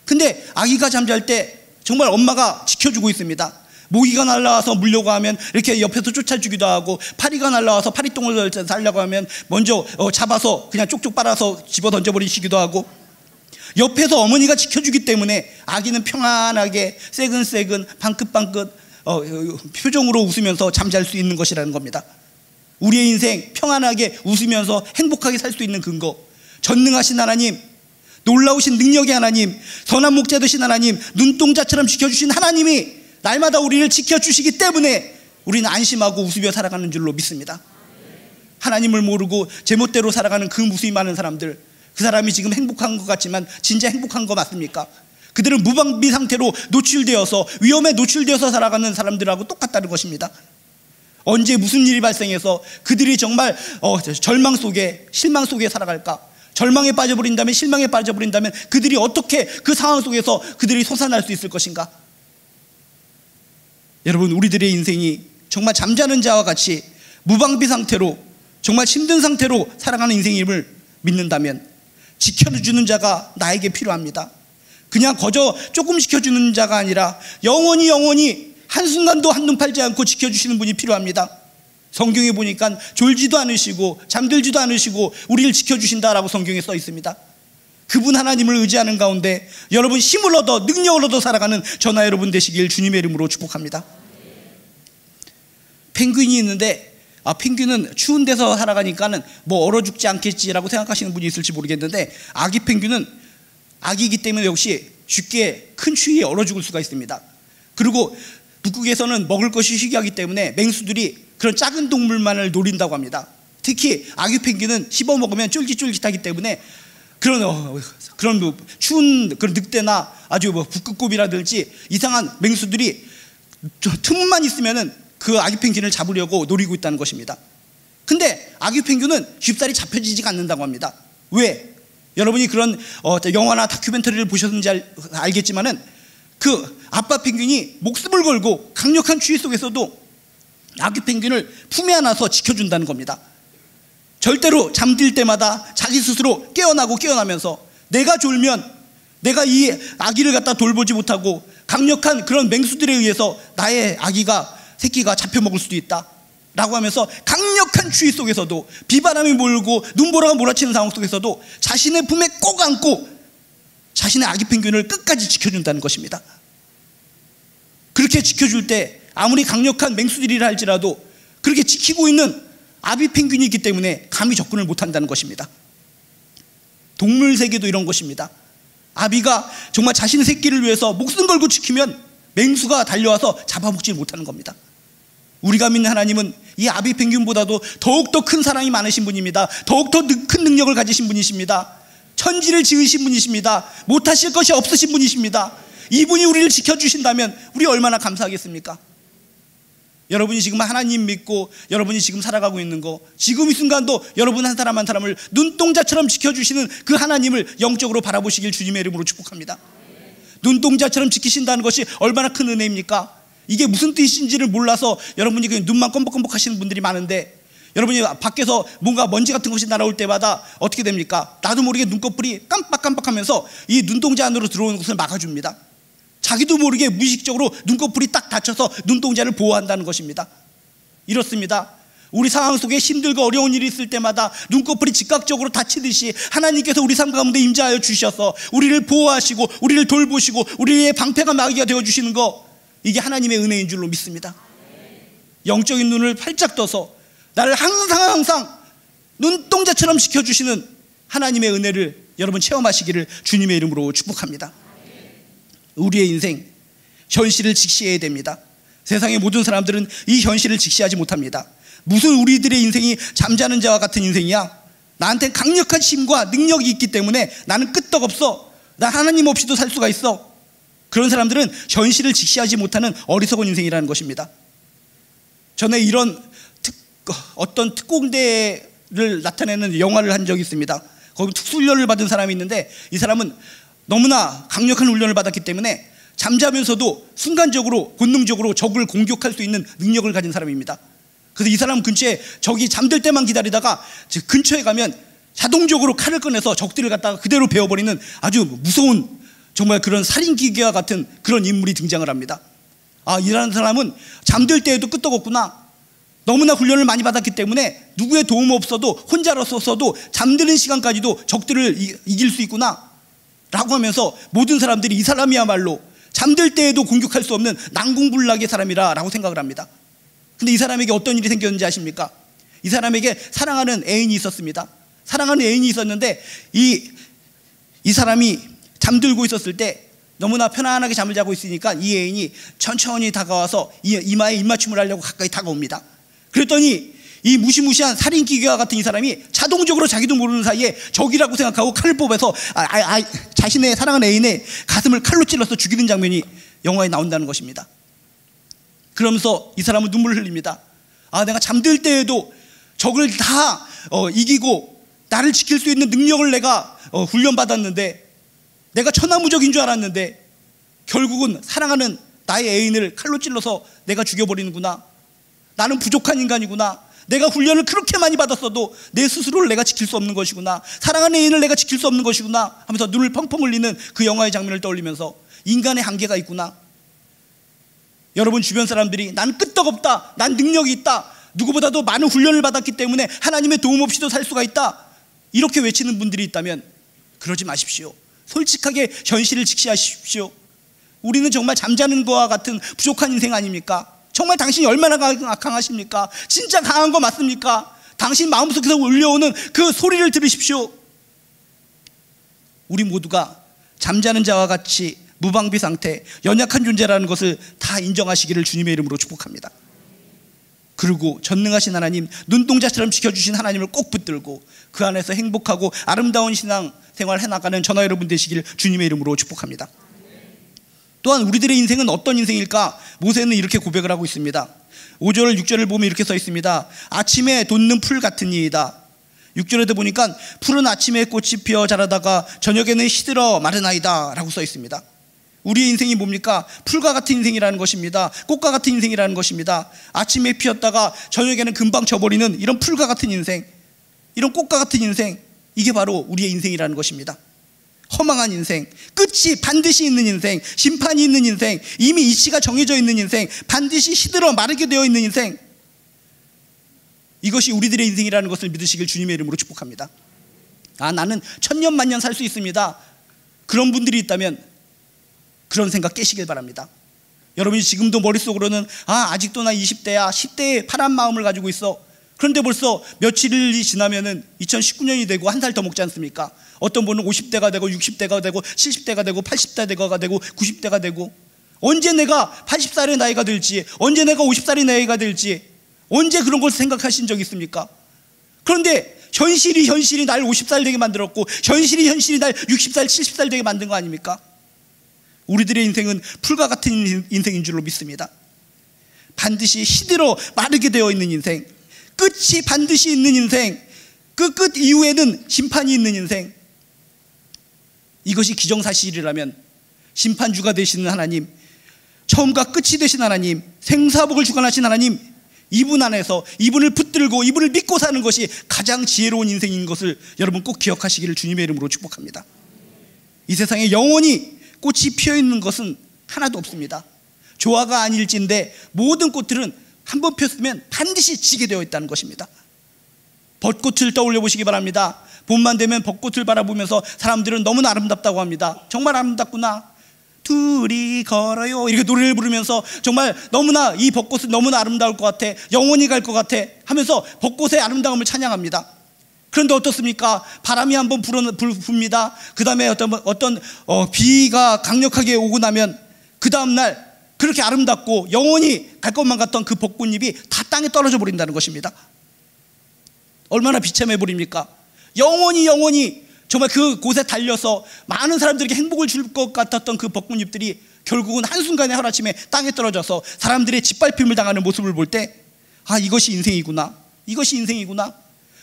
근데 아기가 잠잘 때 정말 엄마가 지켜주고 있습니다. 모기가 날라와서 물려고 하면 이렇게 옆에서 쫓아주기도 하고, 파리가 날라와서 파리똥을 살려고 하면 먼저 잡아서 그냥 쪽쪽 빨아서 집어 던져버리시기도 하고, 옆에서 어머니가 지켜주기 때문에 아기는 평안하게 새근새근 방긋방긋 표정으로 웃으면서 잠잘 수 있는 것이라는 겁니다. 우리의 인생 평안하게 웃으면서 행복하게 살 수 있는 근거, 전능하신 하나님, 놀라우신 능력의 하나님, 선한 목자 되신 하나님, 눈동자처럼 지켜주신 하나님이 날마다 우리를 지켜주시기 때문에 우리는 안심하고 웃으며 살아가는 줄로 믿습니다. 하나님을 모르고 제멋대로 살아가는 그 무수히 많은 사람들, 그 사람이 지금 행복한 것 같지만 진짜 행복한 거 맞습니까? 그들은 무방비 상태로 노출되어서, 위험에 노출되어서 살아가는 사람들하고 똑같다는 것입니다. 언제 무슨 일이 발생해서 그들이 정말 절망 속에, 실망 속에 살아갈까? 절망에 빠져버린다면, 실망에 빠져버린다면 그들이 어떻게 그 상황 속에서 그들이 솟아날 수 있을 것인가? 여러분, 우리들의 인생이 정말 잠자는 자와 같이 무방비 상태로, 정말 힘든 상태로 살아가는 인생임을 믿는다면 지켜주는 자가 나에게 필요합니다. 그냥 거저 조금 지켜주는 자가 아니라 영원히 한순간도 한눈 팔지 않고 지켜주시는 분이 필요합니다. 성경에 보니까 졸지도 않으시고 잠들지도 않으시고 우리를 지켜주신다라고 성경에 써 있습니다. 그분 하나님을 의지하는 가운데 여러분 힘을 얻어 능력을 얻어 살아가는 저나 여러분 되시길 주님의 이름으로 축복합니다. 펭귄이 있는데, 펭귄은 추운 데서 살아가니까는 뭐 얼어 죽지 않겠지라고 생각하시는 분이 있을지 모르겠는데, 아기 펭귄은 아기이기 때문에 역시 쉽게 큰 추위에 얼어 죽을 수가 있습니다. 그리고 북극에서는 먹을 것이 희귀하기 때문에 맹수들이 그런 작은 동물만을 노린다고 합니다. 특히 아기 펭귄은 씹어 먹으면 쫄깃쫄깃하기 때문에 그런 추운 그런 늑대나 아주 북극곰이라든지 이상한 맹수들이 틈만 있으면은 그 아기 펭귄을 잡으려고 노리고 있다는 것입니다. 근데 아기 펭귄은 쉽사리 잡혀지지가 않는다고 합니다. 왜? 여러분이 그런 영화나 다큐멘터리를 보셨는지 알겠지만은 그 아빠 펭귄이 목숨을 걸고 강력한 추위 속에서도 아기 펭귄을 품에 안아서 지켜준다는 겁니다. 절대로 잠들 때마다 자기 스스로 깨어나면서 내가 졸면 내가 이 아기를 갖다 돌보지 못하고 강력한 그런 맹수들에 의해서 나의 아기가 새끼가 잡혀 먹을 수도 있다 라고 하면서 강력한 추위 속에서도, 비바람이 몰고 눈보라가 몰아치는 상황 속에서도 자신의 품에 꼭 안고 자신의 아기 펭귄을 끝까지 지켜준다는 것입니다. 그렇게 지켜줄 때 아무리 강력한 맹수들이라 할지라도 그렇게 지키고 있는 아비 펭귄이 있기 때문에 감히 접근을 못한다는 것입니다. 동물 세계도 이런 것입니다. 아비가 정말 자신의 새끼를 위해서 목숨 걸고 지키면 맹수가 달려와서 잡아먹지 못하는 겁니다. 우리가 믿는 하나님은 이 아비 펭귄보다도 더욱더 큰 사랑이 많으신 분입니다. 더욱더 큰 능력을 가지신 분이십니다. 천지를 지으신 분이십니다. 못하실 것이 없으신 분이십니다. 이분이 우리를 지켜주신다면 우리 얼마나 감사하겠습니까? 여러분이 지금 하나님 믿고 여러분이 지금 살아가고 있는 거, 지금 이 순간도 여러분 한 사람 한 사람을 눈동자처럼 지켜주시는 그 하나님을 영적으로 바라보시길 주님의 이름으로 축복합니다. 눈동자처럼 지키신다는 것이 얼마나 큰 은혜입니까? 이게 무슨 뜻인지를 몰라서 여러분이 그냥 눈만 껌뻑껌뻑 하시는 분들이 많은데, 여러분이 밖에서 뭔가 먼지 같은 것이 날아올 때마다 어떻게 됩니까? 나도 모르게 눈꺼풀이 깜빡깜빡하면서 이 눈동자 안으로 들어오는 것을 막아줍니다. 자기도 모르게 무의식적으로 눈꺼풀이 딱 닫혀서 눈동자를 보호한다는 것입니다. 이렇습니다. 우리 상황 속에 힘들고 어려운 일이 있을 때마다 눈꺼풀이 즉각적으로 닫히듯이 하나님께서 우리 삶 가운데 임재하여 주셔서 우리를 보호하시고 우리를 돌보시고 우리의 방패가 마귀가 되어주시는 거, 이게 하나님의 은혜인 줄로 믿습니다. 영적인 눈을 활짝 떠서 나를 항상 눈동자처럼 지켜주시는 하나님의 은혜를 여러분 체험하시기를 주님의 이름으로 축복합니다. 우리의 인생, 현실을 직시해야 됩니다. 세상의 모든 사람들은 이 현실을 직시하지 못합니다. 무슨 우리들의 인생이 잠자는 자와 같은 인생이야? 나한테 강력한 힘과 능력이 있기 때문에 나는 끄떡없어. 나 하나님 없이도 살 수가 있어. 그런 사람들은 현실을 직시하지 못하는 어리석은 인생이라는 것입니다. 전에 이런 어떤 특공대를 나타내는 영화를 한 적이 있습니다. 거기 특수훈련을 받은 사람이 있는데, 이 사람은 너무나 강력한 훈련을 받았기 때문에 잠자면서도 순간적으로 본능적으로 적을 공격할 수 있는 능력을 가진 사람입니다. 그래서 이 사람 근처에 적이 잠들 때만 기다리다가 근처에 가면 자동적으로 칼을 꺼내서 적들을 갖다가 그대로 베어버리는 아주 무서운, 정말 그런 살인기계와 같은 그런 인물이 등장을 합니다. 아, 이라는 사람은 잠들 때에도 끄떡없구나. 너무나 훈련을 많이 받았기 때문에 누구의 도움 없어도 혼자로서도 잠드는 시간까지도 적들을 이길 수 있구나 라고 하면서 모든 사람들이 이 사람이야말로 잠들 때에도 공격할 수 없는 난공불락의 사람이라 라고 생각을 합니다. 근데 이 사람에게 어떤 일이 생겼는지 아십니까? 이 사람에게 사랑하는 애인이 있었습니다. 사랑하는 애인이 있었는데 이 사람이 잠들고 있었을 때 너무나 편안하게 잠을 자고 있으니까 이 애인이 천천히 다가와서 이마에 입맞춤을 하려고 가까이 다가옵니다. 그랬더니 이 무시무시한 살인기계와 같은 이 사람이 자동적으로 자기도 모르는 사이에 적이라고 생각하고 칼을 뽑아서 자신의 사랑하는 애인의 가슴을 칼로 찔러서 죽이는 장면이 영화에 나온다는 것입니다. 그러면서 이 사람은 눈물을 흘립니다. 아, 내가 잠들 때에도 적을 다 이기고 나를 지킬 수 있는 능력을 내가 훈련받았는데, 내가 천하무적인 줄 알았는데 결국은 사랑하는 나의 애인을 칼로 찔러서 내가 죽여버리는구나. 나는 부족한 인간이구나. 내가 훈련을 그렇게 많이 받았어도 내 스스로를 내가 지킬 수 없는 것이구나. 사랑하는 애인을 내가 지킬 수 없는 것이구나 하면서 눈을 펑펑 흘리는 그 영화의 장면을 떠올리면서 인간의 한계가 있구나. 여러분 주변 사람들이 난 끄떡없다, 난 능력이 있다, 누구보다도 많은 훈련을 받았기 때문에 하나님의 도움 없이도 살 수가 있다, 이렇게 외치는 분들이 있다면 그러지 마십시오. 솔직하게 현실을 직시하십시오. 우리는 정말 잠자는 것과 같은 부족한 인생 아닙니까? 정말 당신이 얼마나 강하십니까? 진짜 강한 거 맞습니까? 당신 마음속에서 울려오는 그 소리를 들으십시오. 우리 모두가 잠자는 자와 같이 무방비 상태, 연약한 존재라는 것을 다 인정하시기를 주님의 이름으로 축복합니다. 그리고 전능하신 하나님, 눈동자처럼 지켜주신 하나님을 꼭 붙들고 그 안에서 행복하고 아름다운 신앙 생활 해나가는 저나 여러분 되시기를 주님의 이름으로 축복합니다. 또한 우리들의 인생은 어떤 인생일까? 모세는 이렇게 고백을 하고 있습니다. 5절 6절을 보면 이렇게 써 있습니다. 아침에 돋는 풀 같은 이이다. 6절에도 보니까 푸른 아침에 꽃이 피어 자라다가 저녁에는 시들어 마르나이다 라고 써 있습니다. 우리의 인생이 뭡니까? 풀과 같은 인생이라는 것입니다. 꽃과 같은 인생이라는 것입니다. 아침에 피었다가 저녁에는 금방 져버리는 이런 풀과 같은 인생, 이런 꽃과 같은 인생, 이게 바로 우리의 인생이라는 것입니다. 허망한 인생, 끝이 반드시 있는 인생, 심판이 있는 인생, 이미 이치가 정해져 있는 인생, 반드시 시들어 마르게 되어 있는 인생, 이것이 우리들의 인생이라는 것을 믿으시길 주님의 이름으로 축복합니다. 아, 나는 천년만년 살 수 있습니다. 그런 분들이 있다면 그런 생각 깨시길 바랍니다. 여러분이 지금도 머릿속으로는 아직도 나 20대야, 10대의 파란 마음을 가지고 있어. 그런데 벌써 며칠이 지나면은 2019년이 되고 한 살 더 먹지 않습니까? 어떤 분은 50대가 되고 60대가 되고 70대가 되고 80대가 되고 90대가 되고, 언제 내가 80살의 나이가 될지, 언제 내가 50살의 나이가 될지, 언제 그런 걸 생각하신 적 있습니까? 그런데 현실이 날 50살 되게 만들었고, 현실이 날 60살 70살 되게 만든 거 아닙니까? 우리들의 인생은 풀과 같은 인생인 줄로 믿습니다. 반드시 시들어 마르게 되어 있는 인생, 끝이 반드시 있는 인생, 그 끝 이후에는 심판이 있는 인생, 이것이 기정사실이라면 심판주가 되시는 하나님, 처음과 끝이 되신 하나님, 생사복을 주관하신 하나님, 이분 안에서 이분을 붙들고 이분을 믿고 사는 것이 가장 지혜로운 인생인 것을 여러분 꼭 기억하시기를 주님의 이름으로 축복합니다. 이 세상에 영원히 꽃이 피어있는 것은 하나도 없습니다. 조화가 아닐진데 모든 꽃들은 한번 폈으면 반드시 지게 되어 있다는 것입니다. 벚꽃을 떠올려 보시기 바랍니다. 봄만 되면 벚꽃을 바라보면서 사람들은 너무나 아름답다고 합니다. 정말 아름답구나, 둘이 걸어요, 이렇게 노래를 부르면서 정말 너무나 이 벚꽃은 너무나 아름다울 것 같아, 영원히 갈 것 같아 하면서 벚꽃의 아름다움을 찬양합니다. 그런데 어떻습니까? 바람이 한번 붑니다. 그 다음에 어떤 비가 강력하게 오고 나면 그 다음날 그렇게 아름답고 영원히 갈 것만 같던 그 벚꽃잎이 다 땅에 떨어져 버린다는 것입니다. 얼마나 비참해 버립니까? 영원히 정말 그 곳에 달려서 많은 사람들에게 행복을 줄 것 같았던 그 벚꽃잎들이 결국은 한순간에 하루아침에 땅에 떨어져서 사람들의 짓밟힘을 당하는 모습을 볼 때, 아, 이것이 인생이구나, 이것이 인생이구나.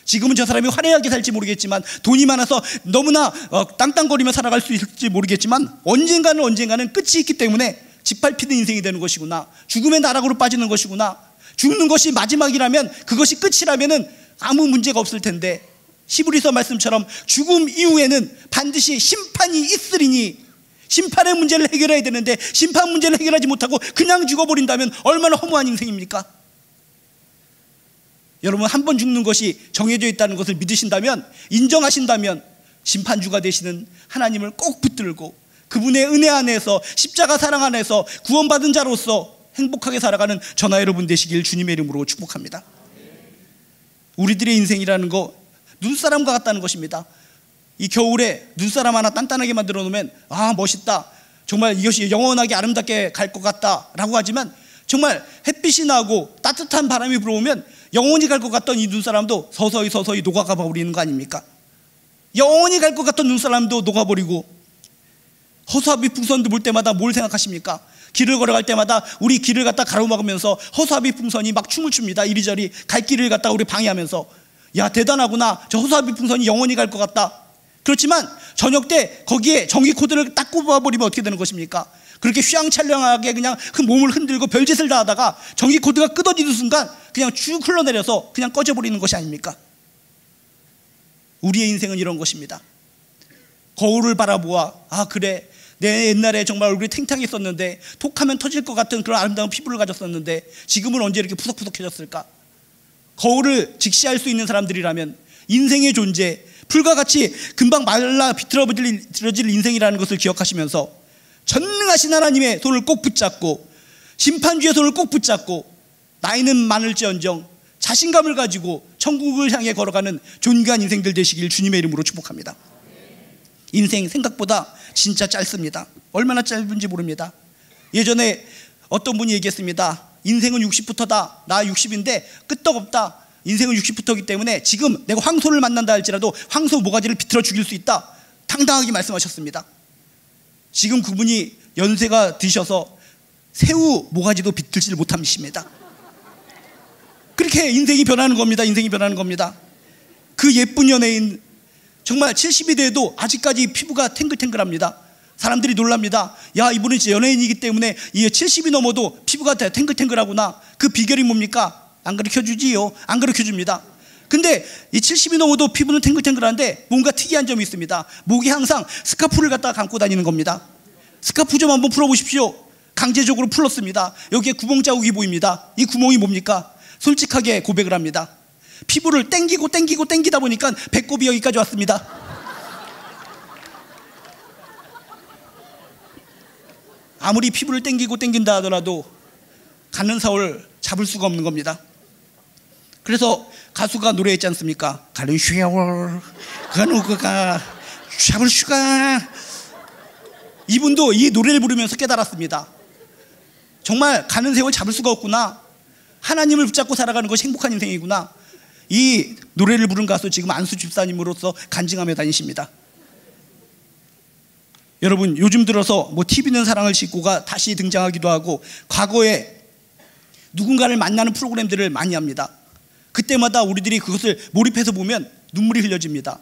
지금은 저 사람이 화려하게 살지 모르겠지만, 돈이 많아서 너무나 땅땅거리며 살아갈 수 있을지 모르겠지만, 언젠가는 끝이 있기 때문에 짓밟히는 인생이 되는 것이구나, 죽음의 나락으로 빠지는 것이구나, 죽는 것이 마지막이라면, 그것이 끝이라면 아무 문제가 없을 텐데, 히브리서 말씀처럼 죽음 이후에는 반드시 심판이 있으리니, 심판의 문제를 해결해야 되는데 심판 문제를 해결하지 못하고 그냥 죽어버린다면 얼마나 허무한 인생입니까? 여러분, 한 번 죽는 것이 정해져 있다는 것을 믿으신다면, 인정하신다면 심판주가 되시는 하나님을 꼭 붙들고 그분의 은혜 안에서, 십자가 사랑 안에서 구원받은 자로서 행복하게 살아가는 저나 여러분 되시길 주님의 이름으로 축복합니다. 우리들의 인생이라는 거 눈사람과 같다는 것입니다. 이 겨울에 눈사람 하나 단단하게 만들어 놓으면, 아, 멋있다, 정말 이것이 영원하게 아름답게 갈 것 같다 라고 하지만, 정말 햇빛이 나고 따뜻한 바람이 불어오면 영원히 갈 것 같던 이 눈사람도 서서히 녹아가 버리는 거 아닙니까? 영원히 갈 것 같던 눈사람도 녹아버리고, 허수아비 풍선도 볼 때마다 뭘 생각하십니까? 길을 걸어갈 때마다 우리 길을 갖다 가로막으면서 허수아비 풍선이 막 춤을 춥니다. 이리저리 갈 길을 갖다 우리 방해하면서, 야, 대단하구나, 저 허수아비 풍선이 영원히 갈 것 같다. 그렇지만 저녁 때 거기에 전기 코드를 딱 꼽아버리면 어떻게 되는 것입니까? 그렇게 휘황찬란하게 그냥 그 몸을 흔들고 별짓을 다 하다가 전기 코드가 끊어지는 순간 그냥 쭉 흘러내려서 그냥 꺼져버리는 것이 아닙니까? 우리의 인생은 이런 것입니다. 거울을 바라보아, 아, 그래, 내 옛날에 정말 얼굴이 탱탱했었는데, 톡하면 터질 것 같은 그런 아름다운 피부를 가졌었는데 지금은 언제 이렇게 푸석푸석해졌을까? 거울을 직시할 수 있는 사람들이라면 인생의 존재, 풀과 같이 금방 말라 비틀어질 인생이라는 것을 기억하시면서 전능하신 하나님의 손을 꼭 붙잡고, 심판주의 손을 꼭 붙잡고, 나이는 많을지언정 자신감을 가지고 천국을 향해 걸어가는 존귀한 인생들 되시길 주님의 이름으로 축복합니다. 인생 생각보다 진짜 짧습니다. 얼마나 짧은지 모릅니다. 예전에 어떤 분이 얘기했습니다. 인생은 60부터다. 나 60인데 끄떡없다. 인생은 60부터이기 때문에 지금 내가 황소를 만난다 할지라도 황소 모가지를 비틀어 죽일 수 있다. 당당하게 말씀하셨습니다. 지금 그분이 연세가 드셔서 새우 모가지도 비틀지를 못하십니다. 그렇게 인생이 변하는 겁니다. 인생이 변하는 겁니다. 그 예쁜 연예인, 정말 70이 돼도 아직까지 피부가 탱글탱글합니다. 사람들이 놀랍니다. 야, 이분은 진짜 연예인이기 때문에 70이 넘어도 피부가 탱글탱글하구나. 그 비결이 뭡니까? 안 가르쳐주지요. 안 가르쳐줍니다. 근데 이 70이 넘어도 피부는 탱글탱글한데 뭔가 특이한 점이 있습니다. 목에 항상 스카프를 갖다가 감고 다니는 겁니다. 스카프 좀 한번 풀어보십시오. 강제적으로 풀었습니다. 여기에 구멍 자국이 보입니다. 이 구멍이 뭡니까? 솔직하게 고백을 합니다. 피부를 땡기다 보니까 배꼽이 여기까지 왔습니다. 아무리 피부를 땡긴다 하더라도 가는 사월 잡을 수가 없는 겁니다. 그래서 가수가 노래했지 않습니까? 가는 쉐월 가누가 잡을 수가. 이분도 이 노래를 부르면서 깨달았습니다. 정말 가는 세월 잡을 수가 없구나. 하나님을 붙잡고 살아가는 것이 행복한 인생이구나. 이 노래를 부른 가수 지금 안수 집사님으로서 간증하며 다니십니다. 여러분, 요즘 들어서 뭐 TV는 사랑을 싣고가 다시 등장하기도 하고, 과거에 누군가를 만나는 프로그램들을 많이 합니다. 그때마다 우리들이 그것을 몰입해서 보면 눈물이 흘려집니다.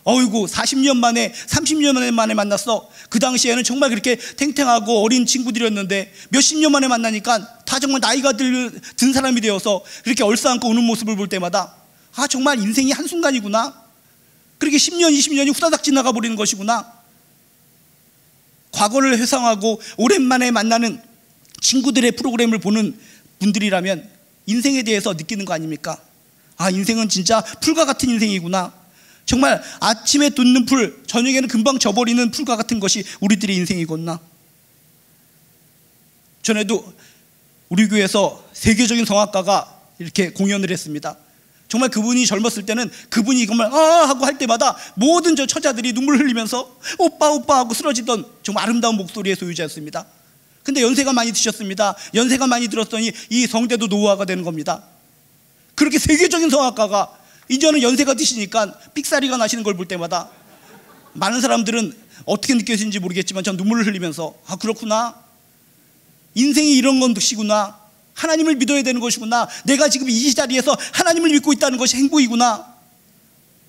어이구, 40년 만에 30년 만에 만났어. 그 당시에는 정말 그렇게 탱탱하고 어린 친구들이었는데 몇십 년 만에 만나니까 다 정말 나이가 든 사람이 되어서 그렇게 얼싸안고 우는 모습을 볼 때마다, 아, 정말 인생이 한순간이구나. 그렇게 10년 20년이 후다닥 지나가 버리는 것이구나. 과거를 회상하고 오랜만에 만나는 친구들의 프로그램을 보는 분들이라면 인생에 대해서 느끼는 거 아닙니까? 아, 인생은 진짜 풀과 같은 인생이구나. 정말 아침에 돋는 풀, 저녁에는 금방 져버리는 풀과 같은 것이 우리들의 인생이구나. 전에도 우리 교회에서 세계적인 성악가가 이렇게 공연을 했습니다. 정말 그분이 젊었을 때는 그분이 정말 아 하고 할 때마다 모든 저 처자들이 눈물 흘리면서 오빠 오빠 하고 쓰러지던 정말 아름다운 목소리의 소유자였습니다. 근데 연세가 많이 드셨습니다. 연세가 많이 들었더니 이 성대도 노후화가 되는 겁니다. 그렇게 세계적인 성악가가 이제는 연세가 드시니까 삑사리가 나시는 걸 볼 때마다 많은 사람들은 어떻게 느껴지는지 모르겠지만 전 눈물을 흘리면서 아, 그렇구나. 인생이 이런 것이구나. 하나님을 믿어야 되는 것이구나. 내가 지금 이 자리에서 하나님을 믿고 있다는 것이 행복이구나.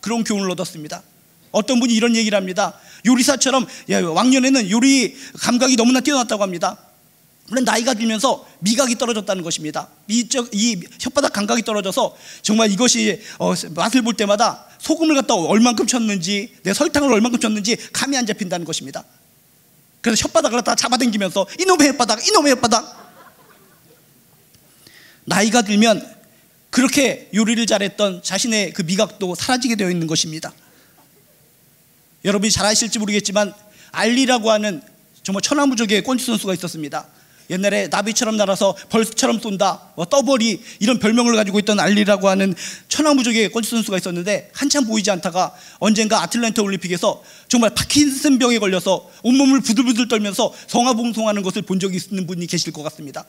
그런 교훈을 얻었습니다. 어떤 분이 이런 얘기를 합니다. 요리사처럼 왕년에는 요리 감각이 너무나 뛰어났다고 합니다. 그런데 나이가 들면서 미각이 떨어졌다는 것입니다. 이 혓바닥 감각이 떨어져서 정말 이것이 맛을 볼 때마다 소금을 갖다 얼만큼 쳤는지, 내 설탕을 얼만큼 쳤는지 감이 안 잡힌다는 것입니다. 그래서 혓바닥을 갖다 잡아당기면서 이놈의 혓바닥, 이놈의 혓바닥. 나이가 들면 그렇게 요리를 잘했던 자신의 그 미각도 사라지게 되어 있는 것입니다. 여러분이 잘 아실지 모르겠지만 알리라고 하는 정말 천하무적의 꼰치 선수가 있었습니다. 옛날에 나비처럼 날아서 벌처럼 쏜다, 떠버리 이런 별명을 가지고 있던 알리라고 하는 천하무적의 꼰치 선수가 있었는데 한참 보이지 않다가 언젠가 아틀란타 올림픽에서 정말 파킨슨병에 걸려서 온몸을 부들부들 떨면서 성화봉송하는 것을 본 적이 있는 분이 계실 것 같습니다.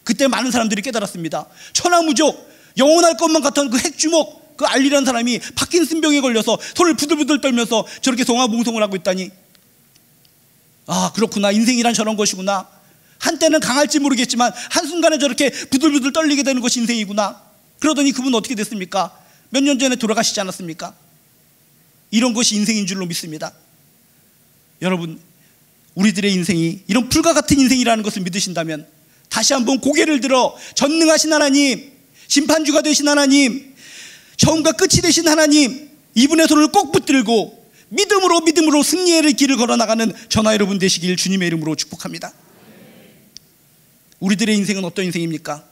그때 많은 사람들이 깨달았습니다. 천하무적, 영원할 것만 같은 그 핵주먹, 그 알리라는 사람이 파킨슨병에 걸려서 손을 부들부들 떨면서 저렇게 성화봉송을 하고 있다니, 아, 그렇구나. 인생이란 저런 것이구나. 한때는 강할지 모르겠지만 한순간에 저렇게 부들부들 떨리게 되는 것이 인생이구나. 그러더니 그분 어떻게 됐습니까? 몇 년 전에 돌아가시지 않았습니까? 이런 것이 인생인 줄로 믿습니다. 여러분, 우리들의 인생이 이런 풀과 같은 인생이라는 것을 믿으신다면 다시 한번 고개를 들어 전능하신 하나님, 심판주가 되신 하나님, 처음과 끝이 되신 하나님, 이분의 손을 꼭 붙들고 믿음으로 승리의 길을 걸어나가는 저나 여러분 되시길 주님의 이름으로 축복합니다. 우리들의 인생은 어떤 인생입니까?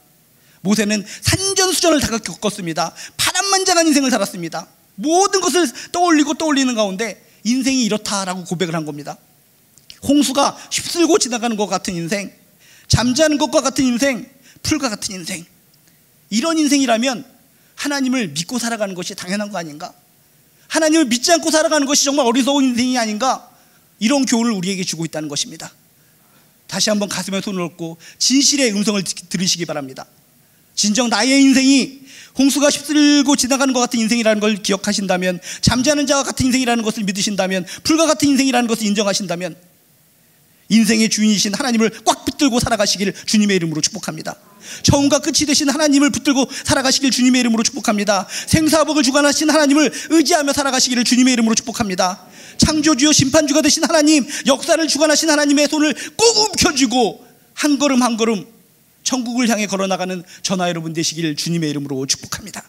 모세는 산전수전을 다 겪었습니다. 파란만장한 인생을 살았습니다. 모든 것을 떠올리는 가운데 인생이 이렇다라고 고백을 한 겁니다. 홍수가 휩쓸고 지나가는 것 같은 인생, 잠자는 것과 같은 인생, 풀과 같은 인생. 이런 인생이라면 하나님을 믿고 살아가는 것이 당연한 거 아닌가? 하나님을 믿지 않고 살아가는 것이 정말 어리석은 인생이 아닌가? 이런 교훈을 우리에게 주고 있다는 것입니다. 다시 한번 가슴에 손을 얹고 진실의 음성을 들으시기 바랍니다. 진정 나의 인생이 홍수가 휩쓸고 지나가는 것 같은 인생이라는 걸 기억하신다면, 잠자는 자와 같은 인생이라는 것을 믿으신다면, 풀과 같은 인생이라는 것을 인정하신다면 인생의 주인이신 하나님을 꽉 붙들고 살아가시길 주님의 이름으로 축복합니다. 처음과 끝이 되신 하나님을 붙들고 살아가시길 주님의 이름으로 축복합니다. 생사복을 주관하신 하나님을 의지하며 살아가시기를 주님의 이름으로 축복합니다. 창조주요 심판주가 되신 하나님, 역사를 주관하신 하나님의 손을 꼭 움켜쥐고 한 걸음 한 걸음 천국을 향해 걸어나가는 저나 여러분 되시기를 주님의 이름으로 축복합니다.